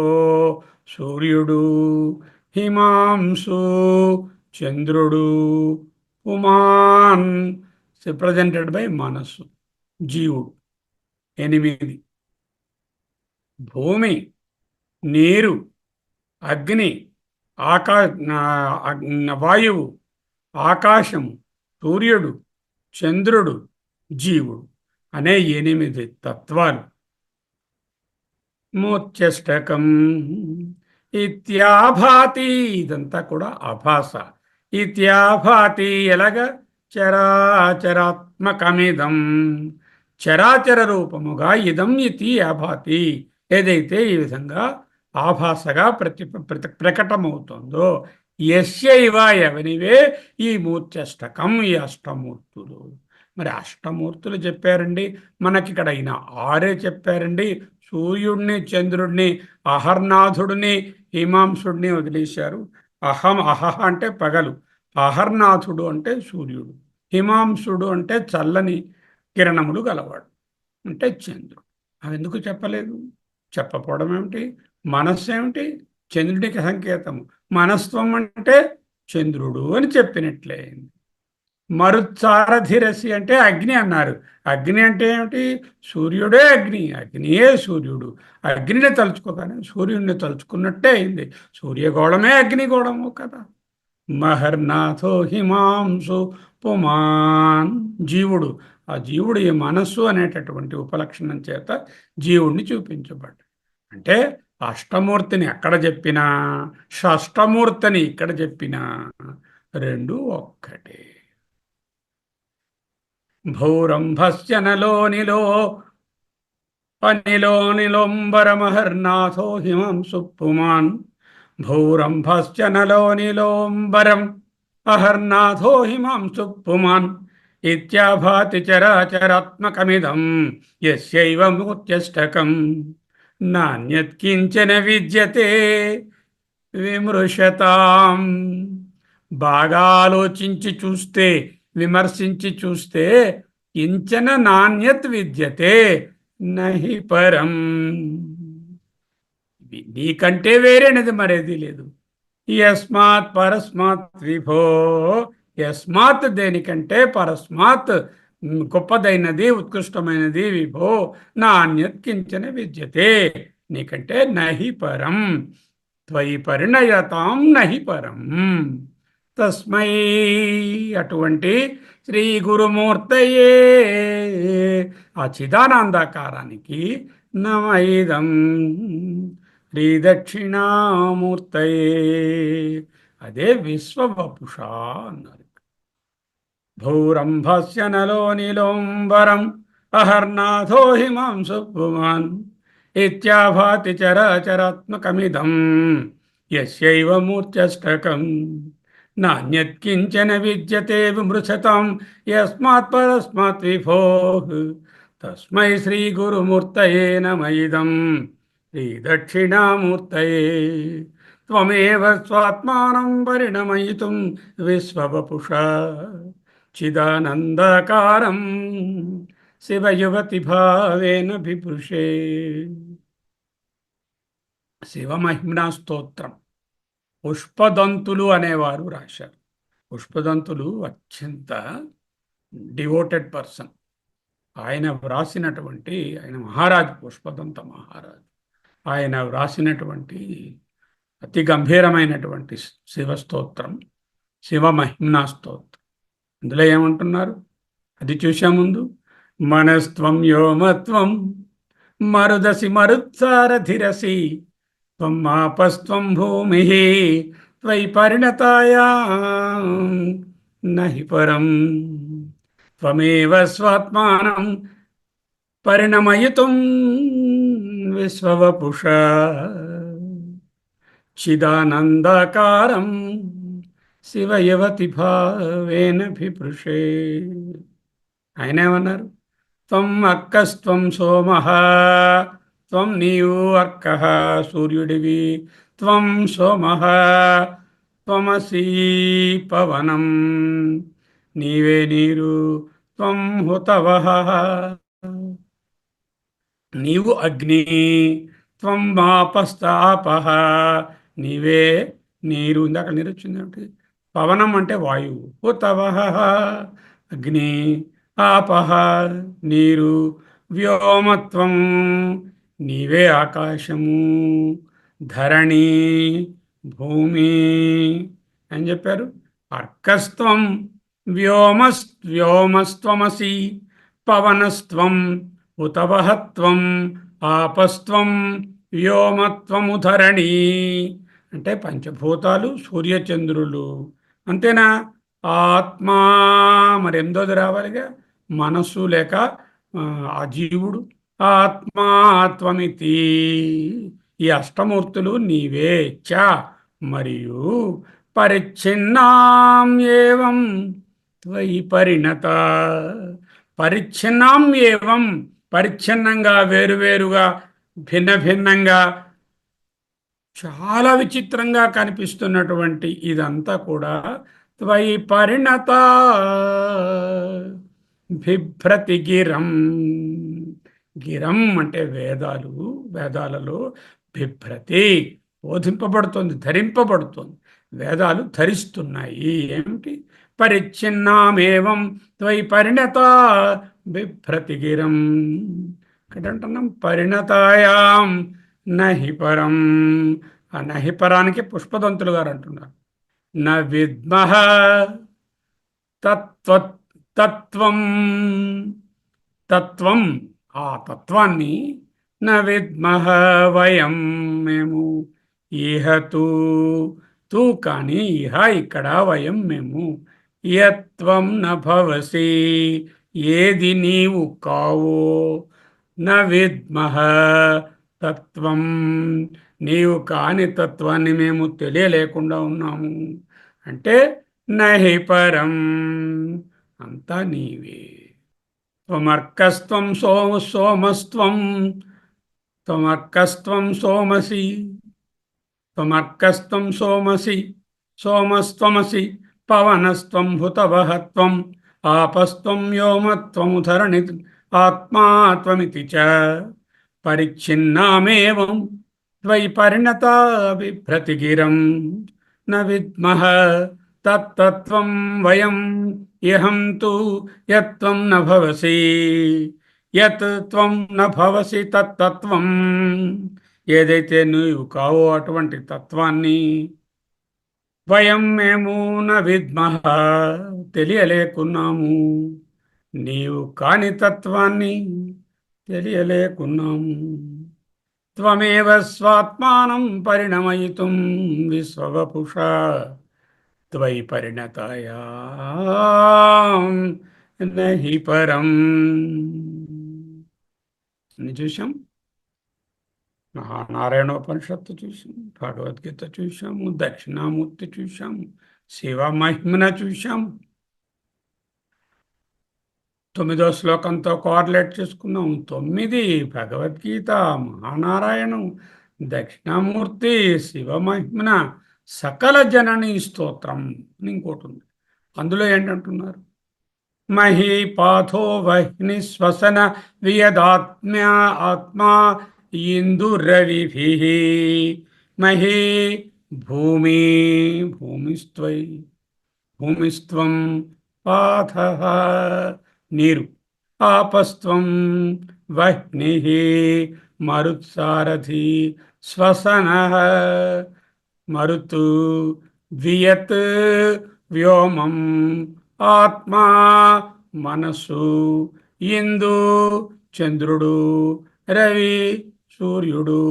సూర్యుడు హిమాంసు చంద్రుడు పుమాన్ రిప్రజెంటెడ్ బై మనస్సు జీవుడు. 8 భూమి, నీరు, అగ్ని, వాయువు, ఆకాశము, సూర్యుడు, చంద్రుడు, జీవుడు అనే 8 తత్వాలు. మూర్ఛష్టకం ఇత్యాభాతి, ఇదంతా కూడా ఆభాస. ఇత్యాభాతి ఎలాగ? చరాచరాత్మకమిదం, చరాచర రూపముగా ఇదం ఇతి ఆభాతి, ఏదైతే ఈ విధంగా ఆభాసగా ప్రకటమవుతుందో. యస్యైవ, ఎవనివే ఈ మూర్ఛష్టకం, ఈ అష్టమూర్తులు. మరి అష్టమూర్తులు చెప్పారండి, మనకి ఇక్కడ అయిన 6 చెప్పారండి. సూర్యుడిని, చంద్రుడిని, అహర్నాథుడిని, హిమాంసుడిని వదిలేశారు. అహహ అంటే పగలు, అహర్నాథుడు అంటే సూర్యుడు, హిమాంసుడు అంటే చల్లని కిరణములు గలవాడు అంటే చంద్రుడు. అది ఎందుకు చెప్పలేదు? చెప్పపోవడం ఏమిటి? మనస్సు ఏమిటి? చంద్రుడికి సంకేతము. మనస్త్వం అంటే చంద్రుడు అని చెప్పినట్లే. మరుత్సారథిరసి అంటే అగ్ని అన్నారు. అగ్ని అంటే ఏమిటి? సూర్యుడే అగ్ని, అగ్నియే సూర్యుడు. అగ్నిని తలుచుకోగానే సూర్యుడిని తలుచుకున్నట్టే అయింది. సూర్యగోళమే అగ్నిగోళము కదా. మహర్నాథో హిమాంసు పుమాన్, జీవుడు. ఆ జీవుడు ఈ మనస్సు అనేటటువంటి ఉపలక్షణం చేత జీవుడిని చూపించబడ్డాడు. అంటే అష్టమూర్తిని ఎక్కడ చెప్పినా, షష్టమూర్తిని ఇక్కడ చెప్పినా రెండు ఒక్కటే. భూరంభస్య నలోనిలో అనిలోనిలోంబరమహర్నాథో హిమాంశు పుమాన్. భూరంభశ్చ నలోనిలోంబరం అహర్నాథో హిమాంశు పుమాన్. ఇత్యాభాతి చరాచరాత్మకమిదం యస్యైవ మూర్త్యష్టకం. నాణ్యత్కించన విద్యతే విమృశతాం. బాగా ఆలోచించి చూస్తే, విమర్శించి చూస్తే, కించన నాణ్యత్ విద్యతే నహి పరం. నీకంటే వేరేనది మరేది లేదు. యస్మాత్ పరస్మాత్ విభో. యస్మాత్ దేనికంటే, పరస్మాత్ గొప్పదైనది, ఉత్కృష్టమైనది, విభో నాణ్యత్ కించన విద్యతే నీకంటే నహి పరం. త్వయి పరిణయతాం నహి పరం. తస్మై అటువంటి శ్రీ గురుమూర్తయే ఆ చిదానందాకారానికి నమైదం. శ్రీ దక్షిణామూర్తయే అదే విశ్వవపుష అన్నారు. భూరంభస్య నలోనిలోంబరం అహర్నాథో హిమాంశు పుమాన్. ఇత్యాభాతి చరాచరాత్మకమిదం యస్యైవ మూర్త్యష్టకం. నాణ్యత్కించన విద్యతే విమృశతాం యస్మాత్ పరస్మాత్ విభోః. తస్మై శ్రీ గురుమూర్తయే నమైదం. శ్రీ దక్షిణామూర్తయే త్వమేవ స్వాత్మానం పరిణమయితుం విశ్వవపుష చిదానందకారం శివయువతి భావేన బిభృషే. శివమహిమ్నా స్తోత్రం పుష్పదంతులు అనేవారు రాశారు. పుష్పదంతులు అత్యంత డివోటెడ్ పర్సన్. ఆయన వ్రాసినటువంటి, ఆయన మహారాజు, పుష్పదంత మహారాజు. ఆయన వ్రాసినటువంటి అతి గంభీరమైనటువంటి శివస్తోత్రం శివమహిమ్నా స్తోత్రం. అందులో ఏమంటున్నారు అది చూసే ముందు, మనస్త్వం వ్యోమత్వం మరుదసి మరుత్సారధిరసి త్వం ఆపస్త్వం భూమి త్వయి పరిణతాయా నహి పరం. త్వమేవ స్వాత్మానం పరిణమయితుం విశ్వవపుష చిదానందకారం శివయువతి భావేన బిభృషే. ఆయన ఏమన్నారు? త్వం అక్కస్త్వం సోమః. త్వం నీవు అర్కః సూర్యుడివి. త్వం సోమః త్వమసి పవనం నీవే నీరు. త్వం హుతవః నీవు అగ్ని. త్వం ఆపస్తాపః నీవే నీరు. ఇందాక నీరు వచ్చింది. పవనం అంటే వాయువు. హుతవః అగ్ని, ఆపః నీరు, వ్యోమత్వం నీవే ఆకాశము, ధరణి భూమి అని చెప్పారు. అర్కస్త్వం వ్యోమస్త్వమసి, పవనస్త్వం, హుతవహత్వం, ఆపస్త్వం, వ్యోమత్వము, ధరణి అంటే పంచభూతాలు, సూర్యచంద్రులు. అంతేనా? ఆత్మా మరి ఎనిమిదోది రావాలిగా, మనస్సు లేక ఆ జీవుడు. ఆత్మాత్వమితి ఈ అష్టమూర్తులు నీవే. చ మరియు పరిచ్ఛిన్నాం ఏవం త్వయి పరిణత. పరిచ్ఛిన్నాం ఏవం పరిచ్ఛిన్నంగా, వేరువేరుగా, భిన్న భిన్నంగా, చాలా విచిత్రంగా కనిపిస్తున్నటువంటి ఇదంతా కూడా త్వయి పరిణత బిభ్రతి గిరం. గిరం అంటే వేదాలు. వేదాలలో బిభ్రతి బోధింపబడుతుంది, ధరింపబడుతుంది. వేదాలు ధరిస్తున్నాయి. ఏమిటి? పరిచ్ఛిన్నామేవం త్వయి పరిణత బిభ్రతి గిరం. ఇక్కడ అంటున్నాం పరిణతాయాం నహి పరం. ఆ నహి పరానికి పుష్పదంతులు గారు అంటున్నారు. న విద్మః తత్వం. తత్వం ఆ తత్వాన్ని న విద్మహ వయం మేము ఇహ తూ తూ కానీ ఇహ ఇక్కడ వయం మేము యత్వం న భవసి ఏది నీవు కావో న విద్మహ తత్వం నీవు కాని తత్వాన్ని మేము తెలియలేకుండా ఉన్నాము. అంటే నహి పరం అంతా నీవే. త్వమర్కస్త్వం సోమస్త్వం త్వమర్కస్త్వం సోమసి త్వమర్కస్త్వం సోమసి సోమస్త్వమసి పవనస్త్వం హుతవహత్వం ఆపస్త్వం వ్యోమత్వముధరణి ఆత్మా త్వమితి చ పరిచ్ఛిన్నామేవం ద్వైపరిణతా బిభ్రతిగిరం న విద్మః తత్తత్వం వయం ఇహం తు యత్వం న భవసి యత్ త్వం న భవసి తత్తత్వం ఏదైతే నీవు కావో అటువంటి తత్వాన్ని వయం మేము న విద్మః తెలియలేకున్నాము. నీవు కాని తత్వాన్ని తెలియలేకున్నాము. త్వమేవ స్వాత్మానం పరిణమయితుం విశ్వవపుషా త్వయి పరిణతాయాం నహి పరం అని చూసాం. మహానారాయణోపనిషత్తు చూసాం, భగవద్గీత చూసాము, దక్షిణామూర్తి చూసాము, శివ మహిమన చూసాము. 9వ శ్లోకంతో కోఆర్డినేట్ చేసుకున్నాం. 9 భగవద్గీత, మహానారాయణం, దక్షిణామూర్తి, శివమహిమన, సకల జననీ స్తోత్రం అని ఇంకోటి ఉంది. అందులో ఏంటంటున్నారు? మహీపాథో వహ్ని శ్వసన వియదాత్మ్యా ఆత్మా ఇందురవిభిః మహీ భూమి భూమిస్త్వం పాథః నీరు, ఆపస్త్వం వహ్నిః మరుత్సారథి శ్వసనః మరుతు, వియత్ వ్యోమం ఆత్మా మనస్సు, ఇందు చంద్రుడు, రవి సూర్యుడు.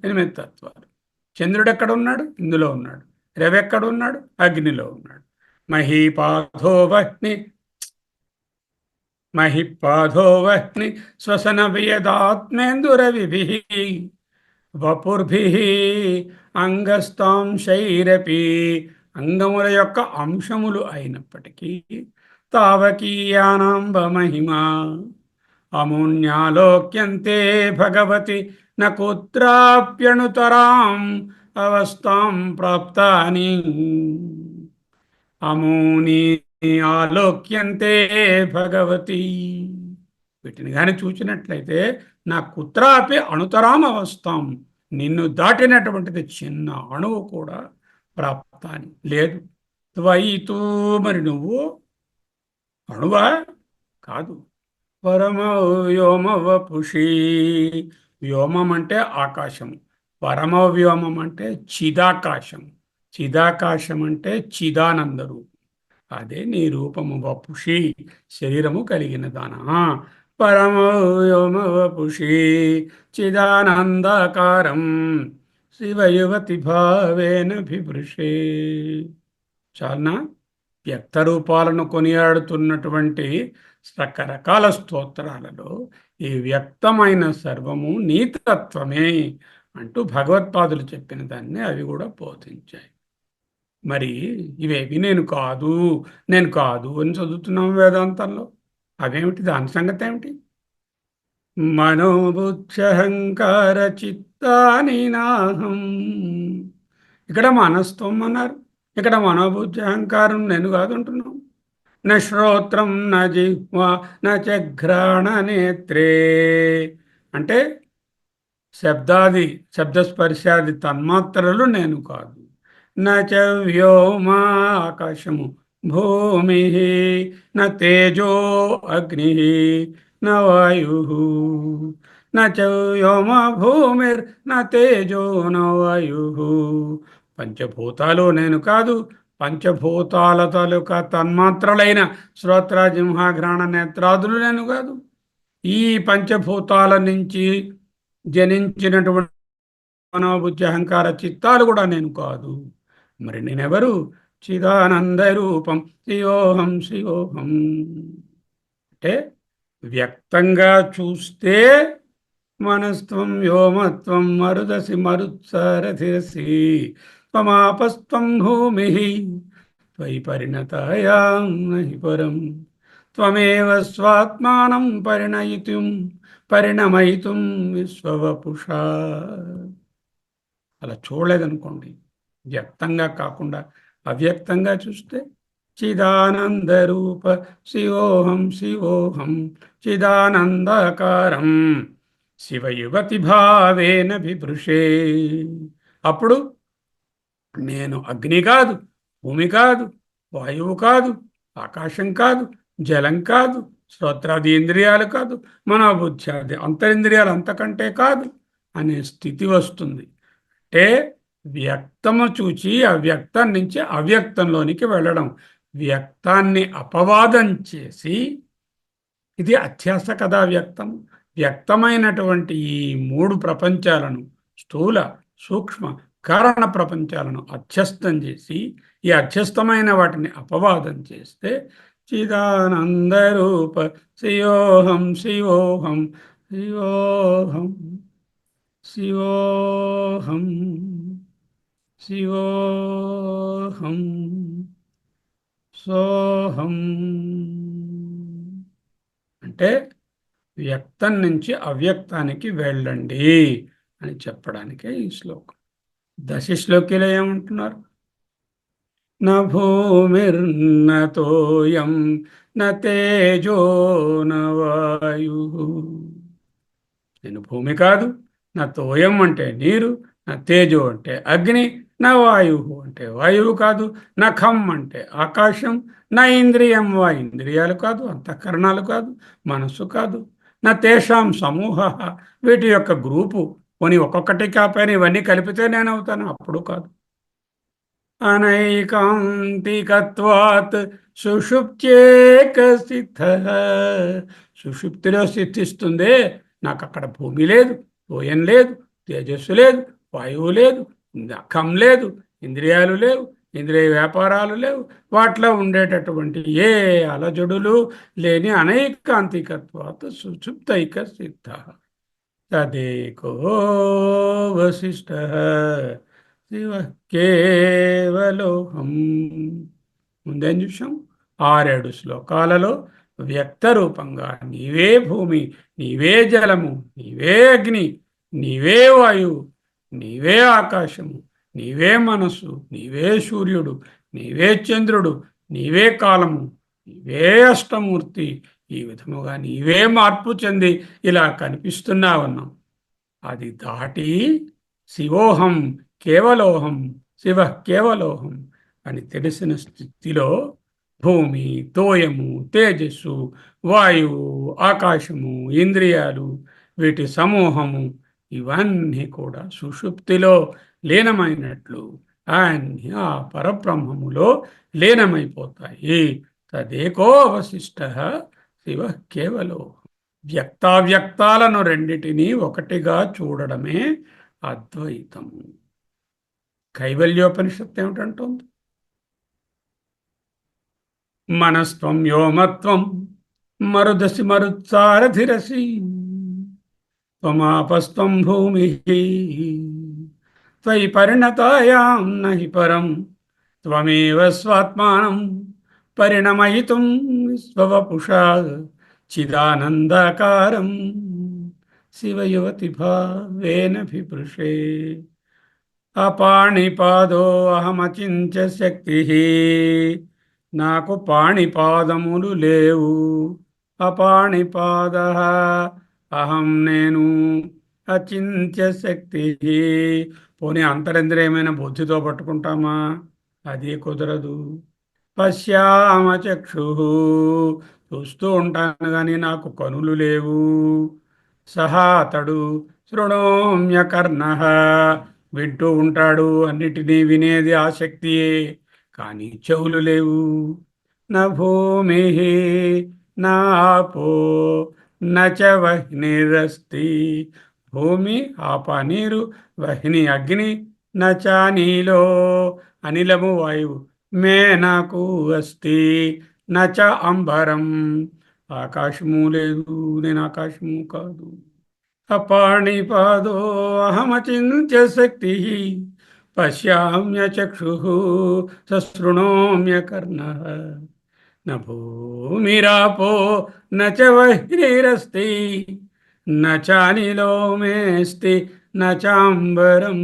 8 తత్వాలు. చంద్రుడు ఎక్కడ ఉన్నాడు? ఇందులో ఉన్నాడు. రవి ఎక్కడ ఉన్నాడు? అగ్నిలో ఉన్నాడు. మహిపాధో వహ్ని శ్వసన వియదాత్మేందురవిభిః వపుర్భిః అంగస్తాంశైరపి అంగముల యొక్క అంశములు అయినప్పటికీ తావకీయానాంబ మహిమా అమూన్యాలోక్యంతే భగవతి న కుత్రాప్యణుతరాం అవస్థాం ప్రాప్తాని అమూని ఆలోక్యంతే భగవతి. వీటిని కానీ చూచినట్లయితే నా కుత్రాపి అణుతరాం అవస్థాం, నిన్ను దాటినటువంటిది చిన్న అణువు కూడా ప్రాప్తాని లేదు. త్వయితూ మరి నువ్వు అణువా కాదు. పరమో వ్యోమ వపుషి, వ్యోమం అంటే ఆకాశం, పరమ వ్యోమం అంటే చిదాకాశం, చిదాకాశం అంటే చిదానంద రూపం. అదే నీ రూపము. వపుషి శరీరము కలిగిన దానా. పరమ వ్యోమ వపుషి చిదానందాకారం శివయువతి భావేన బిభృషే. చాలనా? వ్యక్త రూపాలను కొనియాడుతున్నటువంటి రకరకాల స్తోత్రాలలో ఈ వ్యక్తమైన సర్వము నీతత్వమే అంటూ భగవత్పాదులు చెప్పిన దాన్ని అవి కూడా బోధించాయి. మరి ఇవేవి నేను కాదు అని చదువుతున్నాం వేదాంతంలో. అవేమిటి? దాని సంగతి ఏమిటి? మనోబుద్ధ్యహంకార చిత్తాని నాహం. ఇక్కడ మనస్త్వం అన్నారు, ఇక్కడ మనోబుద్ధి అహంకారం నేను కాదు అంటున్నాం. న శ్రోత్రం న జిహ్వ న చఘ్రాణ నేత్రే అంటే శబ్దస్పర్శాది తన్మాత్రలు నేను కాదు. నచ వ్యోమా ఆకాశము, భూమి న తేజో అగ్ని న వాయు నచ వ్యోమ భూమిర్ న తేజో న వాయు. పంచభూతాలు నేను కాదు, పంచభూతాల తాలూకా తన్మాత్రలైన శ్రోత్ర జింహ ఘ్రాణ నేత్రాదులు నేను కాదు. ఈ పంచభూతాల నుంచి జనించినటువంటి మనోబుద్ధి అహంకార చిత్తాలు కూడా నేను కాదు. మరి నేనెవరు? చిదానంద రూపం శివోహం శివోహం. అంటే వ్యక్తంగా చూస్తే మనస్త్వం వ్యోమత్వం మరుదసి మరుత్సారథిరసి త్వమాపస్త్వం భూమి త్వయి పరిణతాయాం నహి పరం త్వమేవ స్వాత్మానం పరిణమయితుం విశ్వవపుషా. అలా చూడలేదనుకోండి, వ్యక్తంగా కాకుండా అవ్యక్తంగా చూస్తే చిదానంద రూప శివోహం శివోహం చిదానందకారం శివయువతి భావేన బిభృషే. అప్పుడు నేను అగ్ని కాదు, భూమి కాదు, వాయువు కాదు, ఆకాశం కాదు, జలం కాదు, శ్రోత్రాది ఇంద్రియాలు కాదు, మనోబుద్ధ్యాది అంతరింద్రియాలు అంతకంటే కాదు అనే స్థితి వస్తుంది. అంటే వ్యక్తము చూచి అవ్యక్తం నుంచి అవ్యక్తంలోనికి వెళ్ళడం, వ్యక్తాన్ని అపవాదం చేసి, ఇది అధ్యాస కదా వ్యక్తం. వ్యక్తమైనటువంటి ఈ మూడు ప్రపంచాలను, స్థూల సూక్ష్మ కారణ ప్రపంచాలను అధ్యస్థం చేసి ఈ అధ్యస్థమైన వాటిని అపవాదం చేస్తే చిదానందరూప శివోహం శివోహం శివోహం శివోహం శివోహం సోహం అంటే వ్యక్తం నుంచి అవ్యక్తానికి వెళ్ళండి అని చెప్పడానికే ఈ శ్లోకం. దశ శ్లోకిలో ఏమంటున్నారు? న భూమిర్న తోయం న తేజో న వాయు. నేను భూమి కాదు, నా తోయం అంటే నీరు, నా తేజో అంటే అగ్ని, నా వాయువు అంటే వాయువు కాదు, నా ఖం అంటే ఆకాశం, నా ఇంద్రియం వా ఇంద్రియాలు కాదు, అంతఃకరణాలు కాదు, మనస్సు కాదు, నా తేషాం సమూహ వీటి యొక్క గ్రూపు. కొని ఒక్కొక్కటి కాపైన ఇవన్నీ కలిపితే నేను అవుతాను, అప్పుడు కాదు. అనైకాంతికత్వాత్ సుషుప్త్యేక స్థిత. సుషుప్తిలో స్థితిస్తుంది. నాకు అక్కడ భూమి లేదు, తోయం లేదు, తేజస్సు లేదు, వాయువు లేదు, అఖం లేదు, ఇంద్రియాలు లేవు, ఇంద్రియ వ్యాపారాలు లేవు. వాటిలో ఉండేటటువంటి ఏ అలజడులు లేని అనైకాంతికత్వాత్ సుషుప్తైక స్థిత. తదేకో వశిష్ఠ శివ కేవలోహం. ముందేం చూసాం? 6 శ్లోకాలలో వ్యక్త రూపంగా నీవే భూమి, నీవే జలము, నీవే అగ్ని, నీవే వాయువు, నీవే ఆకాశము, నీవే మనస్సు, నీవే సూర్యుడు, నీవే చంద్రుడు, నీవే కాలము, నీవే అష్టమూర్తి. ఈ విధముగా నీవే మార్పు చెంది ఇలా కనిపిస్తున్నావన్నాం. అది దాటి శివోహం కేవలోహం శివ కేవలోహం అని తెలిసిన స్థితిలో భూమి, తోయము, తేజస్సు, వాయువు, ఆకాశము, ఇంద్రియాలు, వీటి సమూహము ఇవన్నీ కూడా సుషుప్తిలో లీనమైనట్లు అన్నీ ఆ పరబ్రహ్మములో లీనమైపోతాయి. తదేకో అవశిష్ట శివ కేవలో. వ్యక్తావ్యక్తాలను రెండిటినీ ఒకటిగా చూడడమే అద్వైతము. కైవల్యోపనిషత్తు ఏమిటంటుంది? మనస్త్వం వ్యోమత్వం మరుదసి మరుత్సారథిరసి త్వమాపస్త్వం భూమి త్వయి పరిణతాయాం నహి పరం త్వమేవ స్వాత్మానం పరిణమయితుం విశ్వవపుషా చిదానందకారం శివయువతి భావేన బిభృషే. అపాణిపాదో అహమచించ శక్తి. నాకు పాణిపాదములు లేవు. అపాణిపాద అహం నేను. అచింత్య శక్తి. పోనీ అంతరింద్రియమైన బుద్ధితో పట్టుకుంటామా? అది కుదరదు. పశ్యామ చక్షు. చూస్తూ ఉంటాను కానీ నాకు కనులు లేవు. సహా అతడు శృణోమ్యకర్ణ. వింటూ ఉంటాడు, అన్నిటినీ వినేది ఆసక్తియే, కానీ చెవులు లేవు. నా భూమి నాపో నచ వహ్నిరస్తి. భూమి ఆప నీరు వహిని అగ్ని నచ నీలో అనిలము వాయువు మే నాకు అస్తి నచ అంబరం ఆకాశము లేదు నేను ఆకాశము కాదు అపాణిపాదో అహమచింత్య శక్తి పశ్యామ్య చక్షు సశృణోమ్య కర్ణ న భూమిరాపో న చ వహ్నిరస్తి న చానిలో మేస్తి న చాంబరం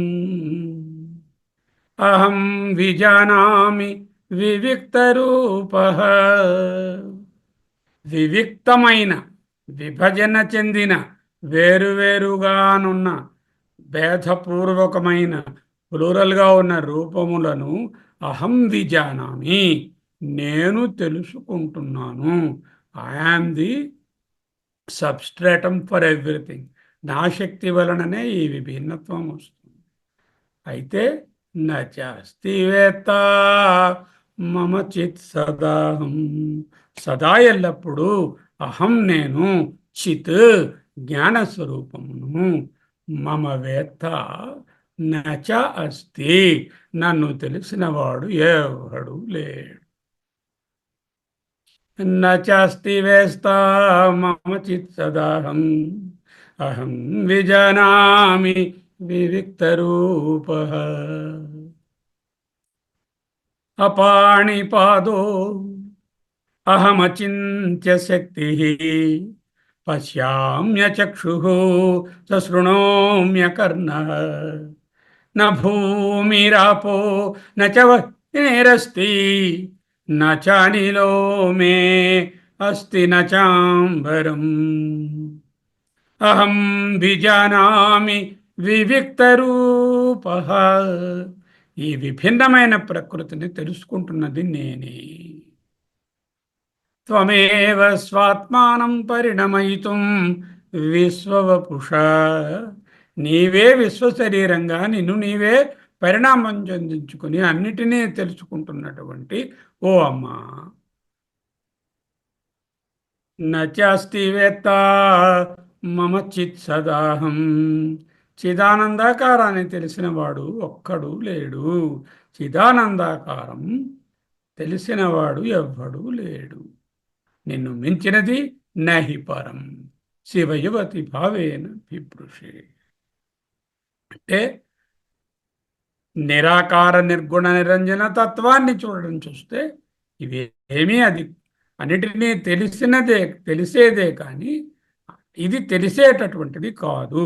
అహం విజానామి వివిక్తరూపః వివిక్తమైన విభజన చెందిన వేరువేరుగానున్న భేదపూర్వకమైన ప్లూరల్గా ఉన్న రూపములను అహం విజానామి నేను తెలుసుకుంటున్నాను. I am the substratum for everything. నా శక్తి వలననే ఈ విభిన్నత్వం వస్తుంది. అయితే నచాస్తి వేత్త మమ చిత్ సదాహం సదా ఎల్లప్పుడూ అహం నేను చిత్ జ్ఞానస్వరూపమును మమ వేత్త నచ అస్తి నన్ను తెలిసినవాడు ఎవడు లేడు. నచాస్తి వేస్తా మమ చిత్ సదాహం అహం విజానామి వివిక్తరూపః అపాణిపాదో అహమచింత్య శక్తి పశ్యామ్య చక్షు సశృణోమ్య కర్ణ న భూమిరాపో న చ వహ్నిరస్తి న చానిలో మే అస్తి న చాంబరం అహం విజానామి వివిక్తరూపః ఈ విభిన్నమైన ప్రకృతిని తెలుసుకుంటున్నది నేనే. త్వమేవ స్వాత్మానం పరిణమయితుం విశ్వవపుష నీవే విశ్వశరీరంగా నిన్ను నీవే పరిణామం చెందించుకుని అన్నిటినీ తెలుసుకుంటున్నటువంటి ఓ అమ్మా. నచాస్తి వేత్త మమ చిత్ సదాహం చిదానందాకారాన్ని తెలిసినవాడు ఒక్కడు లేడు. చిదానందాకారం తెలిసినవాడు ఎవ్వడు లేడు. నిన్ను మించినది నహి పరం శివయువతి భావేన బిభృషే. అంటే నిరాకార నిర్గుణ నిరంజన తత్వాన్ని చూస్తే ఇవేమీ అది అన్నిటినీ తెలిసేదే కానీ ఇది తెలిసేటటువంటిది కాదు.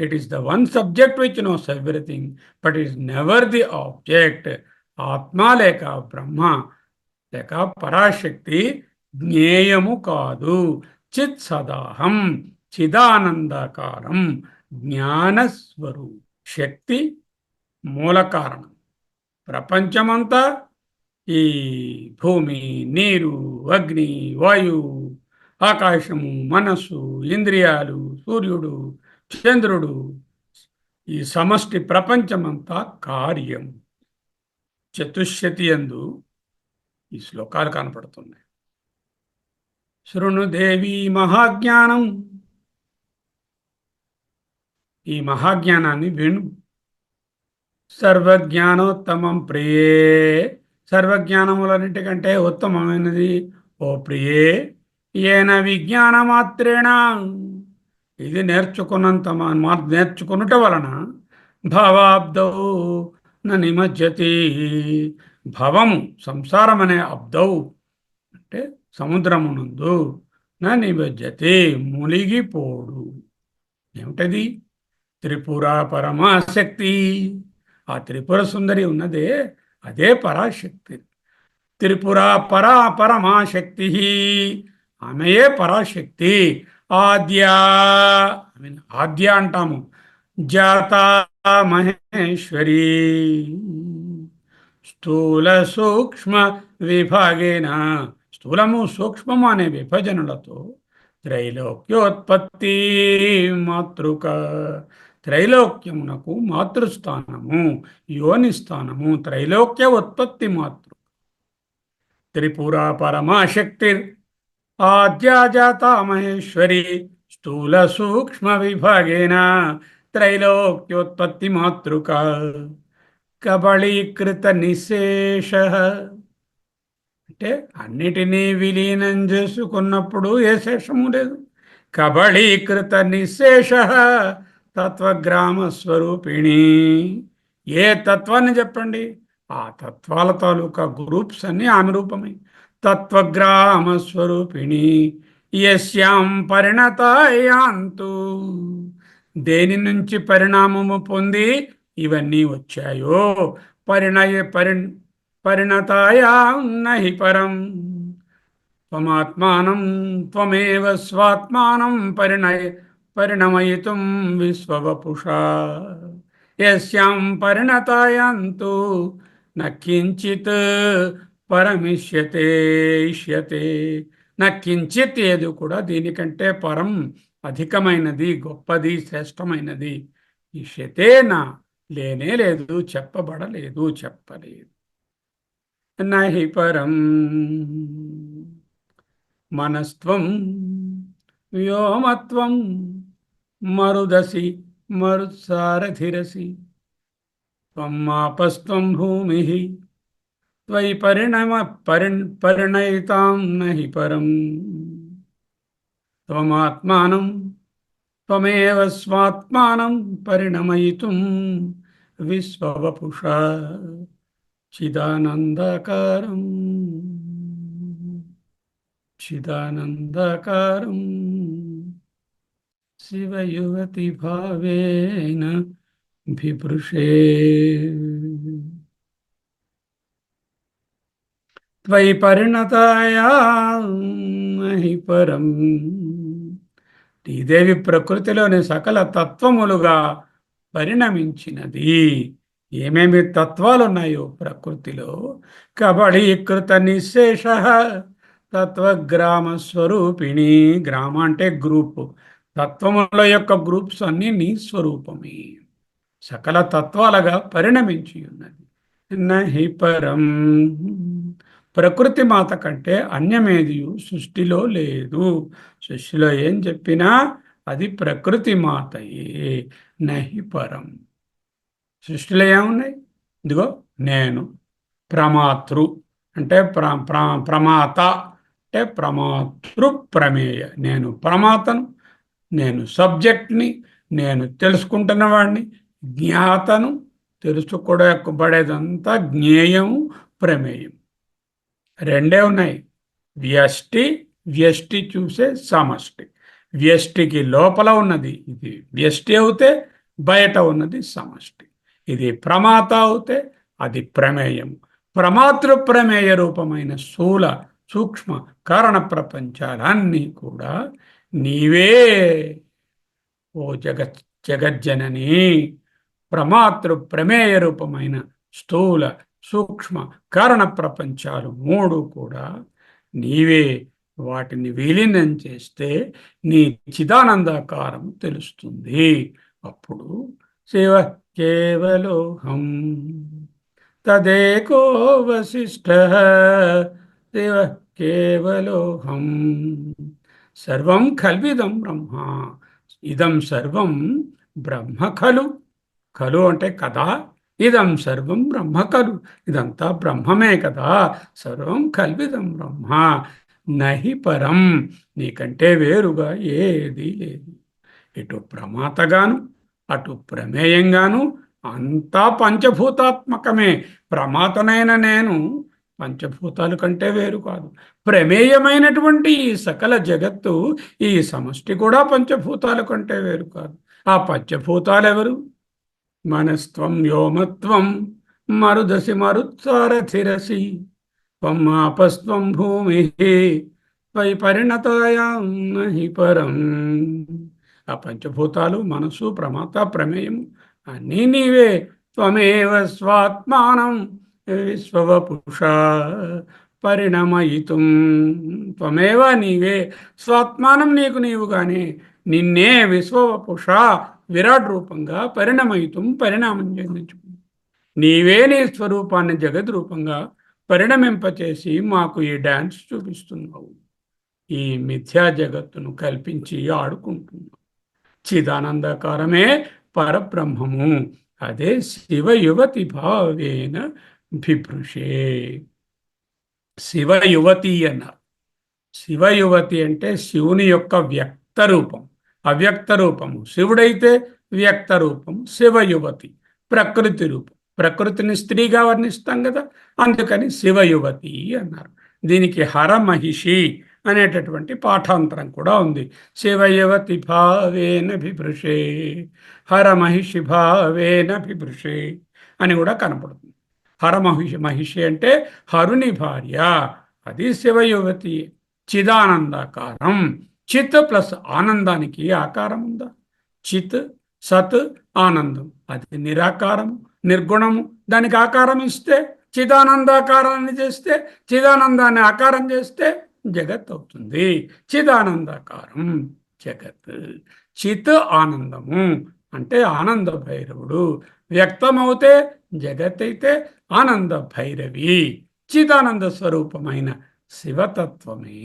It is the one subject which knows everything but is never the object. ఆత్మ లేక బ్రహ్మ లేక పరాశక్తి జ్ఞేయము కాదు. చిత్ సదాహం చిదానందకారం జ్ఞానస్వరూ శక్తి మూల కారణం. ప్రపంచమంతా ఈ భూమి, నీరు, అగ్ని, వాయువు, ఆకాశము, మనస్సు, ఇంద్రియాలు, సూర్యుడు, చంద్రుడు, ఈ సమష్టి ప్రపంచమంతా కార్యం. చతుశ్శతి యందు ఈ శ్లోకాలు కనపడుతున్నాయి. శృణుదేవి మహాజ్ఞానం, ఈ మహాజ్ఞానాన్ని విను. సర్వజ్ఞానోత్తమం ప్రియే, సర్వజ్ఞానములన్నిటికంటే ఉత్తమమైనది ఓ ప్రియే. ఏన విజ్ఞానమాత్రేణ, ఇది నేర్చుకునుట వలన భవాబ్దౌ న నిమజ్జతి, భవము సంసారం అనే అబ్దౌ అంటే సముద్రమునందు నా నిమజ్జతి మునిగిపోడు. ఏమిటది? త్రిపుర పరమాశక్తి. ఆ త్రిపుర సుందరి ఉన్నదే అదే పరాశక్తి. త్రిపుర పరమాశక్తి, ఆమెయే పరాశక్తి. ఆద్య ఆద్య అంటాము. జాత మహేశ్వరి, స్థూల సూక్ష్మ విభాగేన, స్థూలము సూక్ష్మము అనే విభజనలతో త్రైలోక్యోత్పత్తి మాతృక, త్రైలోక్యమునకు మాతృస్థానము, యోని స్థానము, త్రైలోక్య ఉత్పత్తి మాతృ. త్రిపుర పరమాశక్తి ఆద్యా జాత మహేశ్వరి, స్థూల సూక్ష్మ విభాగేన త్రైలోక్యోత్పత్తి మాతృక కబళీకృత నిశేష. అంటే అన్నిటినీ విలీనం చేసుకున్నప్పుడు ఏ శేషము లేదు. కబళీకృత నిశేష తత్వగ్రామ స్వరూపిణి. ఏ తత్వాన్ని చెప్పండి, ఆ తత్వాల తాలూకా గ్రూప్స్ అన్ని ఆమె రూపమే. తత్వగ్రామ స్వరూపిణి యస్యాం పరిణతాయాంతు. దేని నుంచి పరిణామము పొంది ఇవన్నీ వచ్చాయో, పరిణయ పరిణతాయాం నహి పరం. త్వమాత్మానం త్వమేవ స్వాత్మానం పరిణమయితుం విశ్వవపుషా. యస్యాం పరిణతాయాంతు న కించిత్ పరమిష్యతే ఇష్యతే. నా కించిత్ ఏది కూడా దీనికంటే పరం అధికమైనది, గొప్పది, శ్రేష్టమైనది ఇష్యతే నా లేనే లేదు, చెప్పబడలేదు, చెప్పలేదు. నహి పరం మనస్త్వం వ్యోమత్వం మరుదసి మరుత్సారథిరసి త్వం మాపస్త్వం భూమి త్వయి పరిణయితాం నహి పరం. త్వమాత్మానం త్వమేవ స్వాత్మానం పరిణమయితుం విశ్వవపుషా చిదానందకారం చిదానందకారం శివయువతి భావేన బిభృషే. త్వయి పరిణతాయాం నహి పరం. ఈ దేవి ప్రకృతిలోని సకల తత్వములుగా పరిణమించినది. ఏమేమి తత్వాలు ఉన్నాయో ప్రకృతిలో, కబళీకృత నిశేష తత్వగ్రామ స్వరూపిణి. గ్రామ అంటే గ్రూపు, తత్వముల యొక్క గ్రూప్స్ అన్నీ నీ స్వరూపమే, సకల తత్వాలుగా పరిణమించి ఉన్నది. నహి పరం. ప్రకృతి మాత కంటే అన్యమేది సృష్టిలో లేదు. సృష్టిలో ఏం చెప్పినా అది ప్రకృతి మాతయే, నహి పరం. సృష్టిలో ఏమున్నాయి? ఇదిగో నేను ప్రమాతృ అంటే ప్రమాత అంటే ప్రమాతృ ప్రమేయ. నేను ప్రమాతను, నేను సబ్జెక్ట్ని, నేను తెలుసుకుంటున్న వాడిని, జ్ఞాతను. తెలుసుకోబడేదంతా జ్ఞేయము, ప్రమేయం రెండే ఉన్నాయి. వ్యష్టి, వ్యష్టి చూసే సమష్టి. వ్యష్టికి లోపల ఉన్నది ఇది వ్యష్టి అవుతే, బయట ఉన్నది సమష్టి. ఇది ప్రమాత అవుతే అది ప్రమేయం. ప్రమాతృ ప్రమేయ రూపమైన స్థూల సూక్ష్మ కారణ ప్రపంచాలన్నీ కూడా నీవే ఓ జగజ్జనని. ప్రమాతృ ప్రమేయ రూపమైన స్థూల సూక్ష్మ కారణ ప్రపంచాలు మూడు కూడా నీవే. వాటిని విలీనం చేస్తే నీ చిదానందాకారం తెలుస్తుంది. అప్పుడు శివ కేవలోహం తదేకో వశిష్ఠ. శివ కేవలోహం సర్వం ఖల్విదం బ్రహ్మ. ఇదం సర్వం బ్రహ్మ ఖలు. ఖలు అంటే కదా, ఇదం సర్వం బ్రహ్మ ఖలు. ఇదంతా బ్రహ్మమే కదా, సర్వం కల్విదం బ్రహ్మ. నహి పరం. నీకంటే వేరుగా ఏదీ లేదు. ఇటు ప్రమాతగాను, అటు ప్రమేయంగాను అంతా పంచభూతాత్మకమే. ప్రమాతనైన నేను పంచభూతాల కంటే వేరు కాదు. ప్రమేయమైనటువంటి ఈ సకల జగత్తు, ఈ సమష్టి కూడా పంచభూతాల కంటే వేరు కాదు. ఆ పంచభూతాలు ఎవరు? మనస్త్వం వ్యోమత్వం మరుదసి మరుత్సారథిరసి త్వం ఆపస్త్వం భూమి త్వయి పరిణతాయాం నహి పరం. ఆ పంచభూతాలు మనసు, ప్రమాత, ప్రమేయం అన్నీ నీవే. త్వమేవ స్వాత్మానం విశ్వవపుషా పరిణమయితుం. త్వమేవ నీవే స్వాత్మానం, నీకు నీవుగానే నిన్నే విశ్వవపుషా విరాట్ రూపంగా పరిణమయితుం పరిణామం చెందించుకుంది. నీవే నీ స్వరూపాన్ని జగద్ రూపంగా పరిణమింపచేసి మాకు ఈ డాన్స్ చూపిస్తున్నావు. ఈ మిథ్యా జగత్తును కల్పించి ఆడుకుంటున్నాం. చిదానందకారమే పరబ్రహ్మము. అదే శివయువతి భావేన బిభృషే. శివయువతి అన్నారు. శివయువతి అంటే శివుని యొక్క వ్యక్త రూపం, అవ్యక్త రూపము. శివుడైతే వ్యక్త రూపం. శివయువతి ప్రకృతి రూపం. ప్రకృతిని స్త్రీగా వర్ణిస్తాం కదా, అందుకని శివయువతి అన్నారు. దీనికి హరమహిషి అనేటటువంటి పాఠాంతరం కూడా ఉంది. శివయువతి భావేన బిభృషే, హరమహిషి భావేన బిభృషే అని కూడా కనపడుతుంది. మహిషి అంటే హరుని భార్య, అది శివయువతి. చిదానందాకారం. చిత్ ప్లస్ ఆనందానికి ఆకారం ఉందా? చిత్, సత్, ఆనందం, అది నిరాకారము, నిర్గుణము. దానికి ఆకారం ఇస్తే చిదానందాకారాన్ని చేస్తే, చిదానందాన్ని ఆకారం చేస్తే జగత్ అవుతుంది. చిదానందాకారం జగత్. చిత్ ఆనందము అంటే ఆనంద భైరవుడు. వ్యక్తమవుతే జగత్ అయితే ఆనంద భైరవి. చిదానంద స్వరూపమైన శివతత్వమే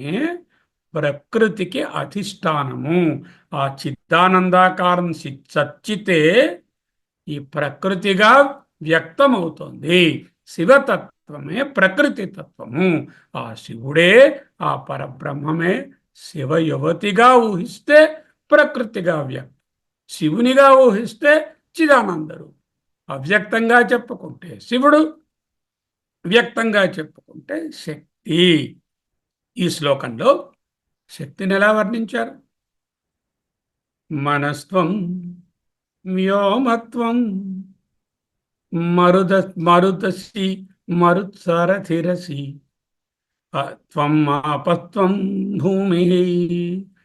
ప్రకృతికి అధిష్టానము. ఆ చిదానందాకారం సచ్చితే ఈ ప్రకృతిగా వ్యక్తమవుతోంది. శివతత్వమే ప్రకృతి తత్వము. ఆ శివుడే, ఆ పరబ్రహ్మమే శివయువతిగా ఊహిస్తే ప్రకృతిగా వ్యక్తం, శివునిగా ఊహిస్తే చిదానందరు. అవ్యక్తంగా చెప్పుకుంటే శివుడు, వ్యక్తంగా చెప్పుకుంటే శక్తి. ఈ శ్లోకంలో శక్తిని ఎలా వర్ణించారు? మనస్త్వం, వ్యోమత్వం, మరుదసి, మరుత్సారథిరసి, త్వం ఆపత్వం భూమి.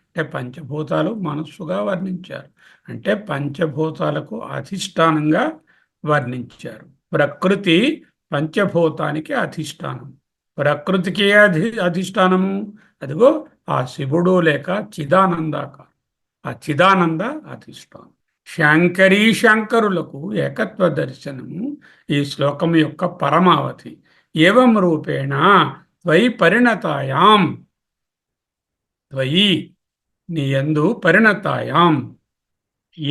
అంటే పంచభూతాలు మనస్సుగా వర్ణించారు. అంటే పంచభూతాలకు అధిష్టానంగా వర్ణించారు. ప్రకృతి పంచభూతానికి అధిష్టానం. ప్రకృతికి అధిష్టానము అదిగో ఆ శివుడు లేక చిదానందాకారం. ఆ చిదానంద అధిష్టానం. శాంకరీ శంకరులకు ఏకత్వ దర్శనము ఈ శ్లోకం యొక్క పరమావధి. ఏవం రూపేణ త్వయి పరిణతాయాం, త్వయి నీయందు పరిణతాయాం,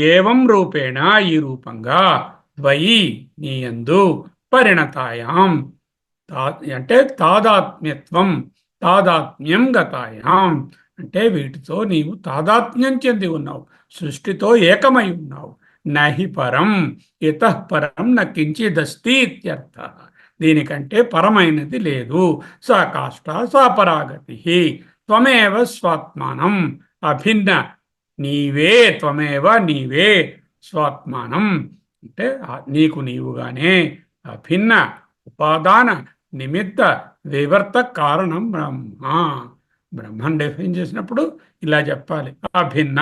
ఏవం రూపేణ ఈ రూపంగా, త్వయి నీయందు పరిణతాయాం అంటే తాదాత్మ్యత్వం, తాదాత్మ్యం గతాయాం అంటే వీటితో నీవు తాదాత్మ్యం చెంది ఉన్నావు, సృష్టితో ఏకమై ఉన్నావు. నహి పరం ఇతః పరం న కించిదస్తి ఇత్యర్థ. దీనికంటే పరమైనది లేదు. సా కాష్ట సా పరాగతి. త్వమేవ స్వాత్మానం అభిన్న, నీవే త్వమేవ నీవే స్వాత్మానం అంటే నీకు నీవుగానే అభిన్న ఉపాదాన నిమిత్త వివర్త కారణం బ్రహ్మ. బ్రహ్మను డెఫైన్ చేసినప్పుడు ఇలా చెప్పాలి. అభిన్న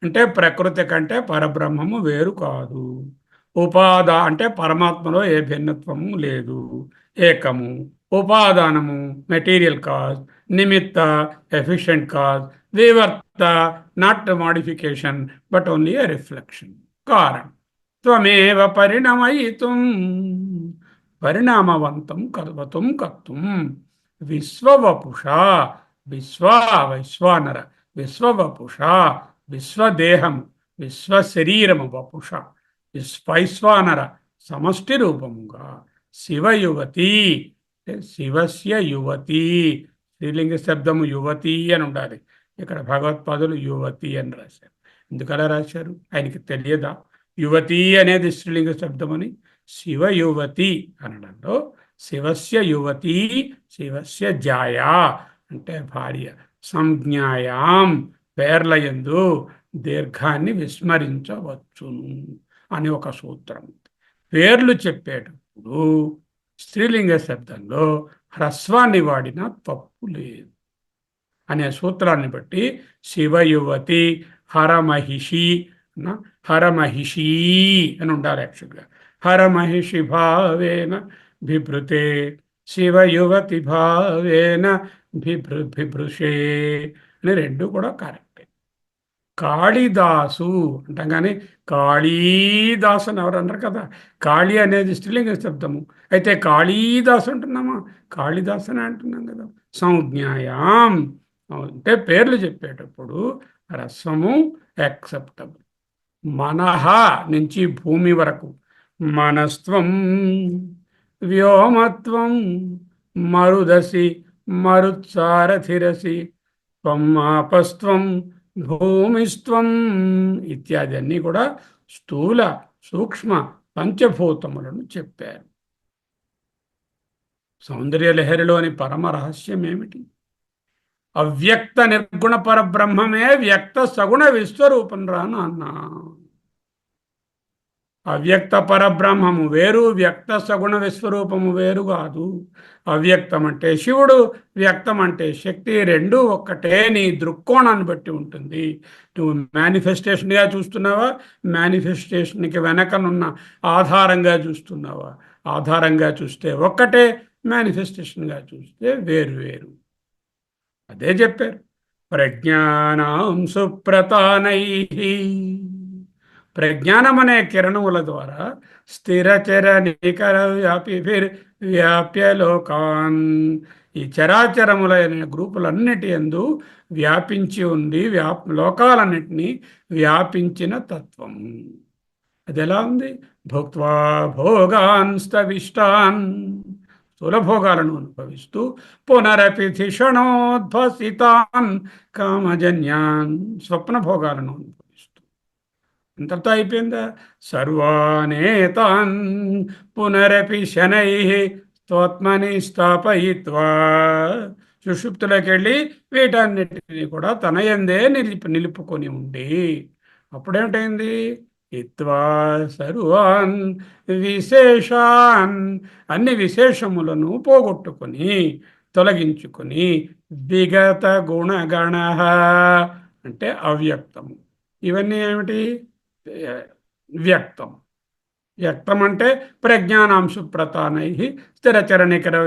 అంటే ప్రకృతి కంటే పరబ్రహ్మము వేరు కాదు. అంటే పరమాత్మలో ఏ భిన్నత్వము లేదు, ఏకము. ఉపాదానము మెటీరియల్ కాజ్, నిమిత్త ఎఫిషియెంట్ కాజ్, వివర్త not modification but only a reflection, కారణం. త్వమేవ పరిణమయితుం, పరిణామవంతం కర్వతం కర్తుం. విశ్వవపుష, వైశ్వానర, విశ్వవపుష విశ్వదేహము, విశ్వశరీరము వపుష, వైశ్వానర సమష్టి రూపముగా శివయువతి, శివస్య యువతి. స్త్రీలింగ శబ్దము యువతి అని ఉండాలి. ఇక్కడ భగవత్పాదులు యువతి అని రాశారు. ఎందుకలా రాశారు? ఆయనకి తెలియదా యువతి అనేది స్త్రీలింగ శబ్దమని? శివయువతి అనడంలో శివస్య యువతి, శివస్య జాయా అంటే భార్య. సంజ్ఞాయాం పేర్లయందు దీర్ఘాన్ని విస్మరించవచ్చును అని ఒక సూత్రం. పేర్లు చెప్పేటప్పుడు స్త్రీలింగ శబ్దంలో హ్రస్వాన్ని వాడినా తప్పు లేదు అనే సూత్రాన్ని బట్టి శివయువతి, హరమహిషి, హరమహిషి అని ఉండాలి యాక్చువల్గా. హరమహిషి భావేన బిభృతే, శివయువతి భావేన బిభృషే అని రెండు కూడా కరెక్టే. కాళిదాసు అంటాం కానీ కాళీదాసు అని ఎవరు అన్నారు కదా. కాళీ అనేది స్త్రీలింగ శబ్దము. అయితే కాళీదాసు అంటున్నామా? కాళిదాసు అని అంటున్నాం కదా. సంజ్ఞాయాం అంటే పేర్లు చెప్పేటప్పుడు రస్వము యాక్సెప్టబుల్. మనహ నుంచి భూమి వరకు మనస్త్వం, వ్యోమత్వం, మరుదసి, మరుత్సారథిరసి, త్వం ఆపస్త్వం, భూమిస్త్వం ఇత్యాది అన్నీ కూడా స్థూల సూక్ష్మ పంచభూతములను చెప్పారు. సౌందర్య లహరిలోని పరమ రహస్యం ఏమిటి? అవ్యక్త నిర్గుణ పరబ్రహ్మమే వ్యక్త సగుణ విశ్వరూపం రాను అన్నా. అవ్యక్త పరబ్రహ్మము వేరు, వ్యక్త సగుణ విశ్వరూపము వేరు కాదు. అవ్యక్తం అంటే శివుడు, వ్యక్తం అంటే శక్తి, రెండు ఒక్కటే. నీ దృక్కోణాన్ని బట్టి ఉంటుంది. నువ్వు మేనిఫెస్టేషన్గా చూస్తున్నావా, మేనిఫెస్టేషన్కి వెనకనున్న ఆధారంగా చూస్తున్నావా? ఆధారంగా చూస్తే ఒక్కటే, మేనిఫెస్టేషన్గా చూస్తే వేరు వేరు. అదే చెప్పారు, ప్రజ్ఞానాం సుప్రతానై. ప్రజ్ఞానం అనే కిరణముల ద్వారా స్థిరచర నికర వ్యాప్య లోకాన్, ఈ చరాచరములైన గ్రూపులన్నిటి యందు వ్యాపించి ఉండి లోకాలన్నిటినీ వ్యాపించిన తత్వం. అది ఎలా ఉంది? భోక్త్వా భోగాన్ స్తవిష్టాన్, స్థూలభోగాలను అనుభవిస్తూ పునరపి క్షణోద్భసితాన్ కామజన్యాన్, స్వప్న భోగాలను అనుభవిస్తూ. ఇంతటితో అయిపోయిందా? సర్వానేతాన్ పునరపి శనై స్తోత్మని స్థాపయిత్వా, సుషుప్తులకు వెళ్ళి వీటన్నిటిని కూడా తన యందే నిలుపుకొని ఉండి అప్పుడేమిటైంది? ఇత్వా సర్వాన్ విశేషాన్, అన్ని విశేషములను పోగొట్టుకొని తొలగించుకొని విగత గుణగణ అంటే అవ్యక్తము. ఇవన్నీ ఏమిటి? వ్యక్తం. వ్యక్తం అంటే ప్రజ్ఞానాంశు ప్రతానై స్థిరచరనికర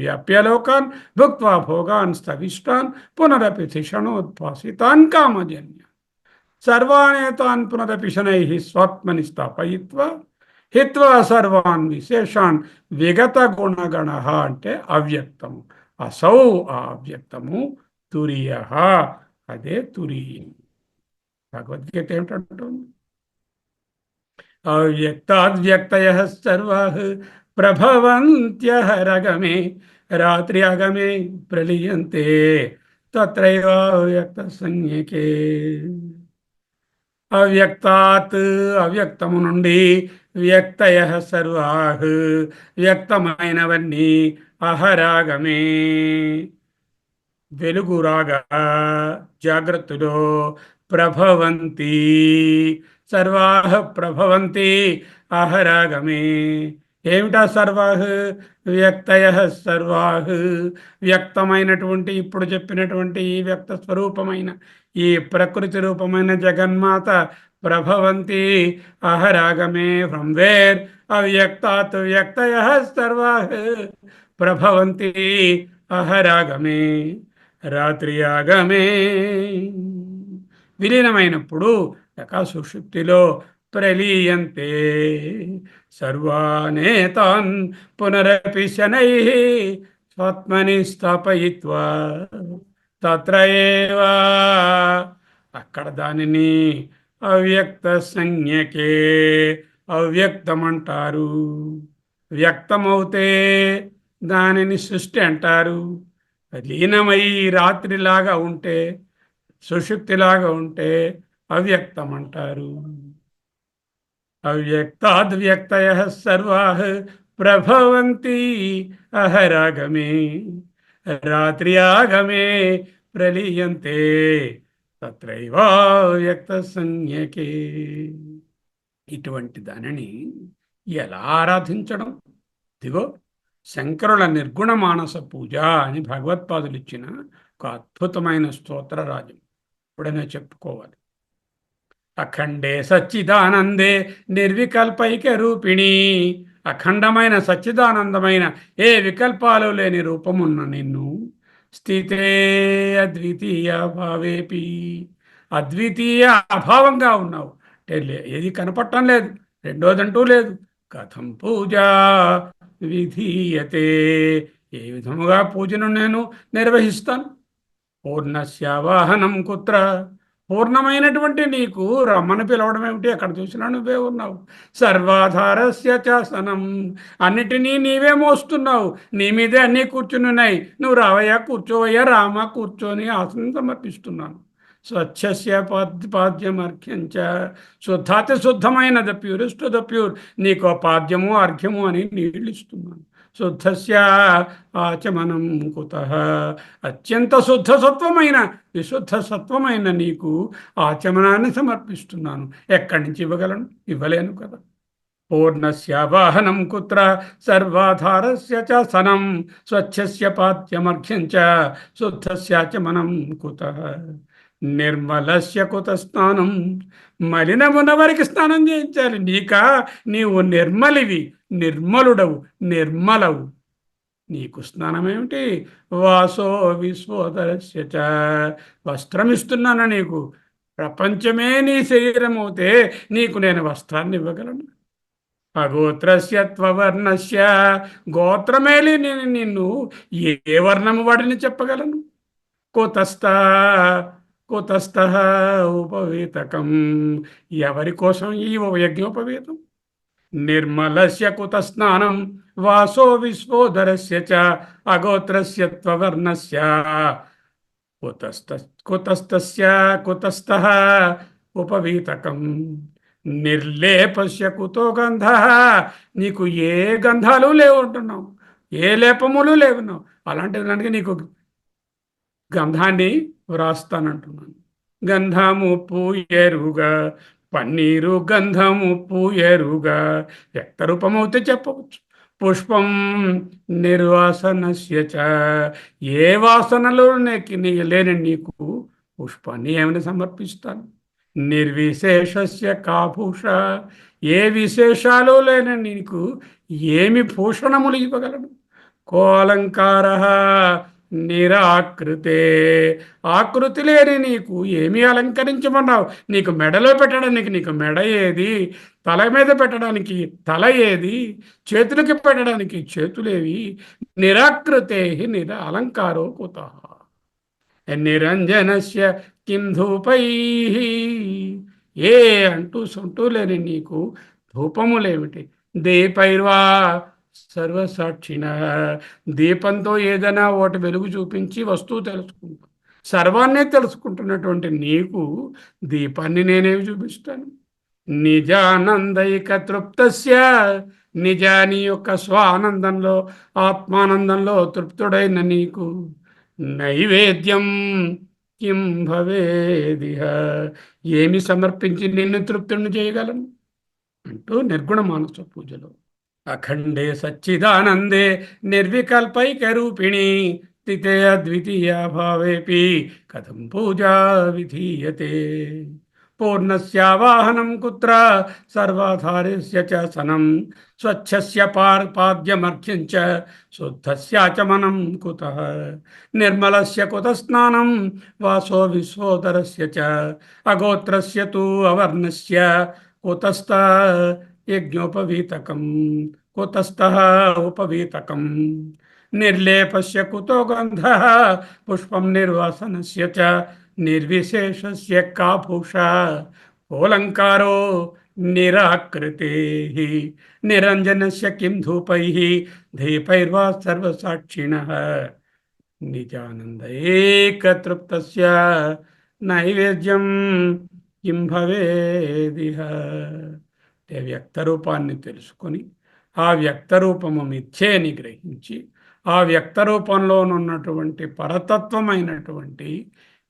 వ్యాప్యలోకాన్ భుక్త్వా భోగాన్ స్థవిష్టాన్ పునరపి క్షణోద్భాసితాన్ కామజన్య సర్వానేతాన్ పునరపి శనై స్వాత్మని స్థాపయిత్వా హిత్వా సర్వాన్ విశేషాన్ విగత గుణగణ అంటే అవ్యక్తము. అసౌ ఆ అవ్యక్తము తురియ, అదే తురీయం. భగవద్గీత ఏమిటంటుంది? అవ్యక్తాద్వ్యక్తయ సర్వా ప్రభవంత్యహరగమే రాత్రి అగమే ప్రలీయంతే తత్రైవ వ్యక్త సంజ్ఞకే. అవ్యక్తాత్ అవ్యక్తము నుండి, వ్యక్తయ సర్వా వ్యక్తమైనవన్నీ, అహరాగమే వెలుగురాగా జాగ్రత్తలో, ప్రభవంతి సర్వాః ప్రభవంతి అహరాగమే. ఏమిటా సర్వాః? వ్యక్తయః సర్వాః, వ్యక్తమైనటువంటి ఇప్పుడు చెప్పినటువంటి ఈ వ్యక్త స్వరూపమైన ఈ ప్రకృతి రూపమైన జగన్మాత ప్రభవంతి అహరాగమే. From where? అవ్యక్తాత్ వ్యక్తయః సర్వాః ప్రభవంతి అహరాగమే రాత్రి ఆగమే. విలీనమైనప్పుడు సుషుప్తిలో ప్రలీయంతే సర్వానేతాన్ పునరపి శనై స్వాత్మని స్థాపయిత్వా తత్ర ఏవ, అక్కడ దానిని అవ్యక్త సంజ్ఞకే అవ్యక్తమంటారు. వ్యక్తమవుతే దానిని సృష్టి అంటారు. లీనమై రాత్రిలాగా ఉంటే, సుషుప్తిలాగా ఉంటే అవ్యక్తం అంటారు. అవ్యక్తాద్వ్యక్తయ సర్వా ప్రభవంతి అహరాగమే రాత్రి ఆగమే ప్రలీయంతే తత్రైవ వ్యక్త సంజ్ఞకే. ఇటువంటి దానిని ఎలా ఆరాధించడం? ఇదిగో శంకరుల నిర్గుణ మానస పూజ అని భగవత్పాదులు ఇచ్చిన ఒక అద్భుతమైన స్తోత్రరాజం ఎప్పుడైనా చెప్పుకోవాలి. అఖండే సచ్చిదానందే నిర్వికల్పైక రూపిణి, అఖండమైన సచ్చిదానందమైన ఏ వికల్పాలు లేని రూపమున్న నిన్ను, స్థితే అద్వితీయ భావేపి, అద్వితీయ అభావంగా ఉన్నావు అంటే ఏది కనపడటం లేదు, రెండోదంటూ లేదు. కథం పూజ విధీయతే, ఏ విధముగా పూజను నేను నిర్వహిస్తాను? పూర్ణస్యావాహనం కుత్ర. పూర్ణమైనటువంటి నీకు రమ్మని పిలవడం ఏమిటి? ఎక్కడ చూసినా నువ్వే ఉన్నావు. సర్వాధారస్య చాసనం. అన్నిటినీ నీవే మోస్తున్నావు. నీ మీదే అన్నీ కూర్చుని ఉన్నాయి. నువ్వు రావయ్యా, కూర్చోవయ్యా, రామ కూర్చొని ఆసనం సమర్పిస్తున్నాను. స్వచ్ఛస్య పాద్యం అర్ఘ్యంచ. శుద్ధాతి శుద్ధమైన, ద ప్యూరెస్ట్ ద ప్యూర్, నీకు పాద్యము అర్ఘ్యము అని నీళ్ళు ఇస్తున్నాను. శుద్ధస్య ఆచమనం కుతః. అత్యంత శుద్ధ సత్వమైన, విశుద్ధ సత్వమైన నీకు ఆచమనాన్ని సమర్పిస్తున్నాను. ఎక్కడి నుంచి ఇవ్వగలను? ఇవ్వలేను కదా. పూర్ణస్యావాహనం కుత్ర సర్వాధారస్య చ సనం స్వచ్ఛస్య పాద్యమర్ఘ్యం చ శుద్ధస్యాచమనం కుతః. నిర్మలస్య కుత స్నానం. మలినమున్న వారికి స్నానం చేయించాలి. నీకా? నీవు నిర్మలివి, నిర్మలుడవు, నిర్మలవు. నీకు స్నానం ఏమిటి? వాసో విశ్వోదరస్య చ. వస్త్రం ఇస్తున్నాను నీకు. ప్రపంచమే నీ శరీరం అవుతే నీకు నేను వస్త్రాన్ని ఇవ్వగలను. అగోత్రస్య త్వవర్ణస్య. గోత్రమేలి నేను నిన్ను ఏ వర్ణము వాడిని చెప్పగలను. కుతస్థ కుతస్థ ఉపవేతకం. ఎవరి కోసం ఈ యజ్ఞోపవేతం? నిర్మలస్య కుత స్నానం వాసో విశ్వోదరస్య చ అగోత్రస్య త్వవర్ణస్య. కుతస్థ కుతస్థస్య కుతస్థః ఉపవీతకం. నిర్లేపస్య కుతో గంధ. నీకు ఏ గంధాలు లేవు అంటున్నావు, ఏ లేపములు లేవున్నావు. అలాంటి దానికి నీకు గంధాన్ని వ్రాస్తానంటున్నాను. గంధము పూయరుగా, పన్నీరు గంధము పూయరుగా. వ్యక్త రూపమవుతే చెప్పవచ్చు. పుష్పం నిర్వాసనస్య చ. ఏ వాసనలు లేని నీకు పుష్పాన్ని ఏమైనా సమర్పిస్తాను. నిర్విశేషస్య కాభూష. ఏ విశేషాలు లేని నీకు ఏమి భూషణములు ఇవ్వగలను. కోలంకార నిరాకృతే. ఆకృతి లేని నీకు ఏమి అలంకరించమన్నావు? నీకు మెడలో పెట్టడానికి నీకు మెడ ఏది? తల మీద పెట్టడానికి తల ఏది? చేతులకి పెట్టడానికి చేతులేవి? నిరాకృతే అలంకారో కుతః. నిరంజనస్య కిం ధూపై. ఏ అంటూ సొంటూ లేని నీకు ధూపములేమిటి? దీపైర్వా సర్వసాక్షిణ. దీపంతో ఏదైనా ఒకటి వెలుగు చూపించి వస్తువు తెలుసుకుంటాం. సర్వాన్నే తెలుసుకుంటున్నటువంటి నీకు దీపాన్ని నేనేమి చూపిస్తాను? నిజానందైక తృప్తస్య. నిజాని యొక్క స్వానందంలో, ఆత్మానందంలో తృప్తుడైన నీకు నైవేద్యం కిం భవేదిహ. ఏమి సమర్పించి నిన్ను తృప్తుని చేయగలను అంటూ నిర్గుణ మానస పూజలో అఖండే సచ్చిదానందే నిర్వికల్పైక రూపిణి స్థితే అద్వితీయ భావేపి కథం పూజా విధీయతే. పూర్ణస్యావాహనం కుత్ర సర్వాధారస్య చ సనం స్వచ్ఛస్య పాద్యమర్ఘ్యం చ శుద్ధస్యాచమనం కుతః. నిర్మలస్య కుత స్నానం వాసో విశ్వోదరస్య చ అగోత్రస్య తు అవర్ణస్య కుతస్థ యజ్ఞోపవీతకం. కుతస్థః ఉపవీతకం. నిర్లేపస్య కుతో గంధః పుష్పం నిర్వాసనస్య చ నిర్విశేషస్య కాభూషా. ఓలంకారో నిరాకృతేః. నిరంజనస్య కిం ధూపైః దీపైర్వా సర్వసాక్షిణః. నిజానంద ఏకతృప్తస్య నైవేద్యం కిం భవేదిహ. వ్యక్త రూపాన్ని తెలుసుకొని ఆ వ్యక్త రూపము మిథ్యే అని గ్రహించి ఆ వ్యక్త రూపంలోనున్నటువంటి పరతత్వమైనటువంటి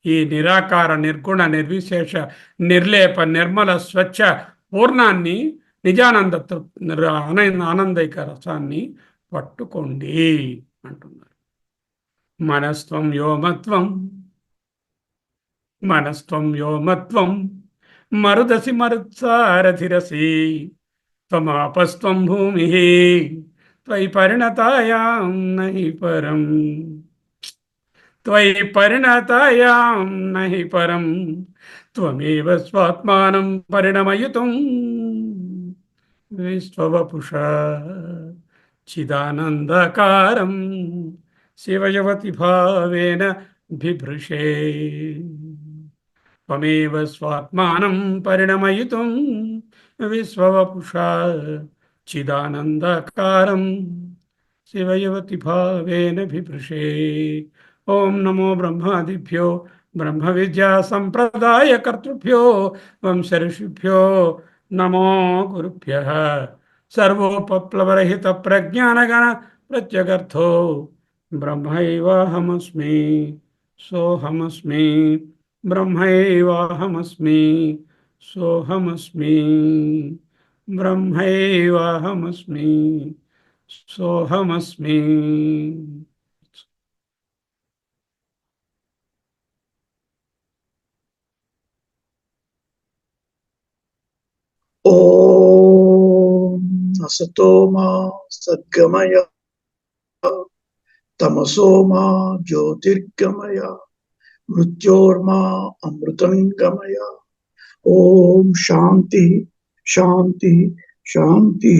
ఈ నిరాకార నిర్గుణ నిర్విశేష నిర్లేప నిర్మల స్వచ్ఛ పూర్ణాన్ని, నిజానంద ఆనందైక రసాన్ని పట్టుకోండి అంటున్నారు. మనస్త్వం వ్యోమత్వం. మనస్త్వం వ్యోమత్వం మరుదసి మరుత్సారథిరసి. త్వమాపస్త్వం భూమి త్వయి పరిణతాయాం నహి పరం. త్వయి పరిణతాయాం నహి పరం. త్వమేవ స్వాత్మానం పరిణమయుతం విశ్వవపుషా చిదానందకారం శివయవతి భావేన बिभृशे त्वमेव स्वात्मानं परिणमयितुं विश्ववपुषा चिदानन्दकारं शिवयवति भावेन बिभृशे। ॐ नमो ब्रह्मादिभ्यो ब्रह्मविद्यासम्प्रदायकर्तृभ्यो वंश ऋषिभ्यो नमो गुरुभ्यः। सर्वोपप्लवरहितप्रज्ञानगण प्रत्यगर्थो ब्रह्मैवाहमस्मि, सोऽहमस्मि, ब्रह्मैवाहमस्मि, सोऽहमस्मि, ब्रह्मैवाहमस्मि, सोऽहमस्मि। ॐ असतो मा सद्गमय तमसो मा ज्योतिर्गमय मृत्योर्मा अमृतंगमय। ओम शांति शांति शांति।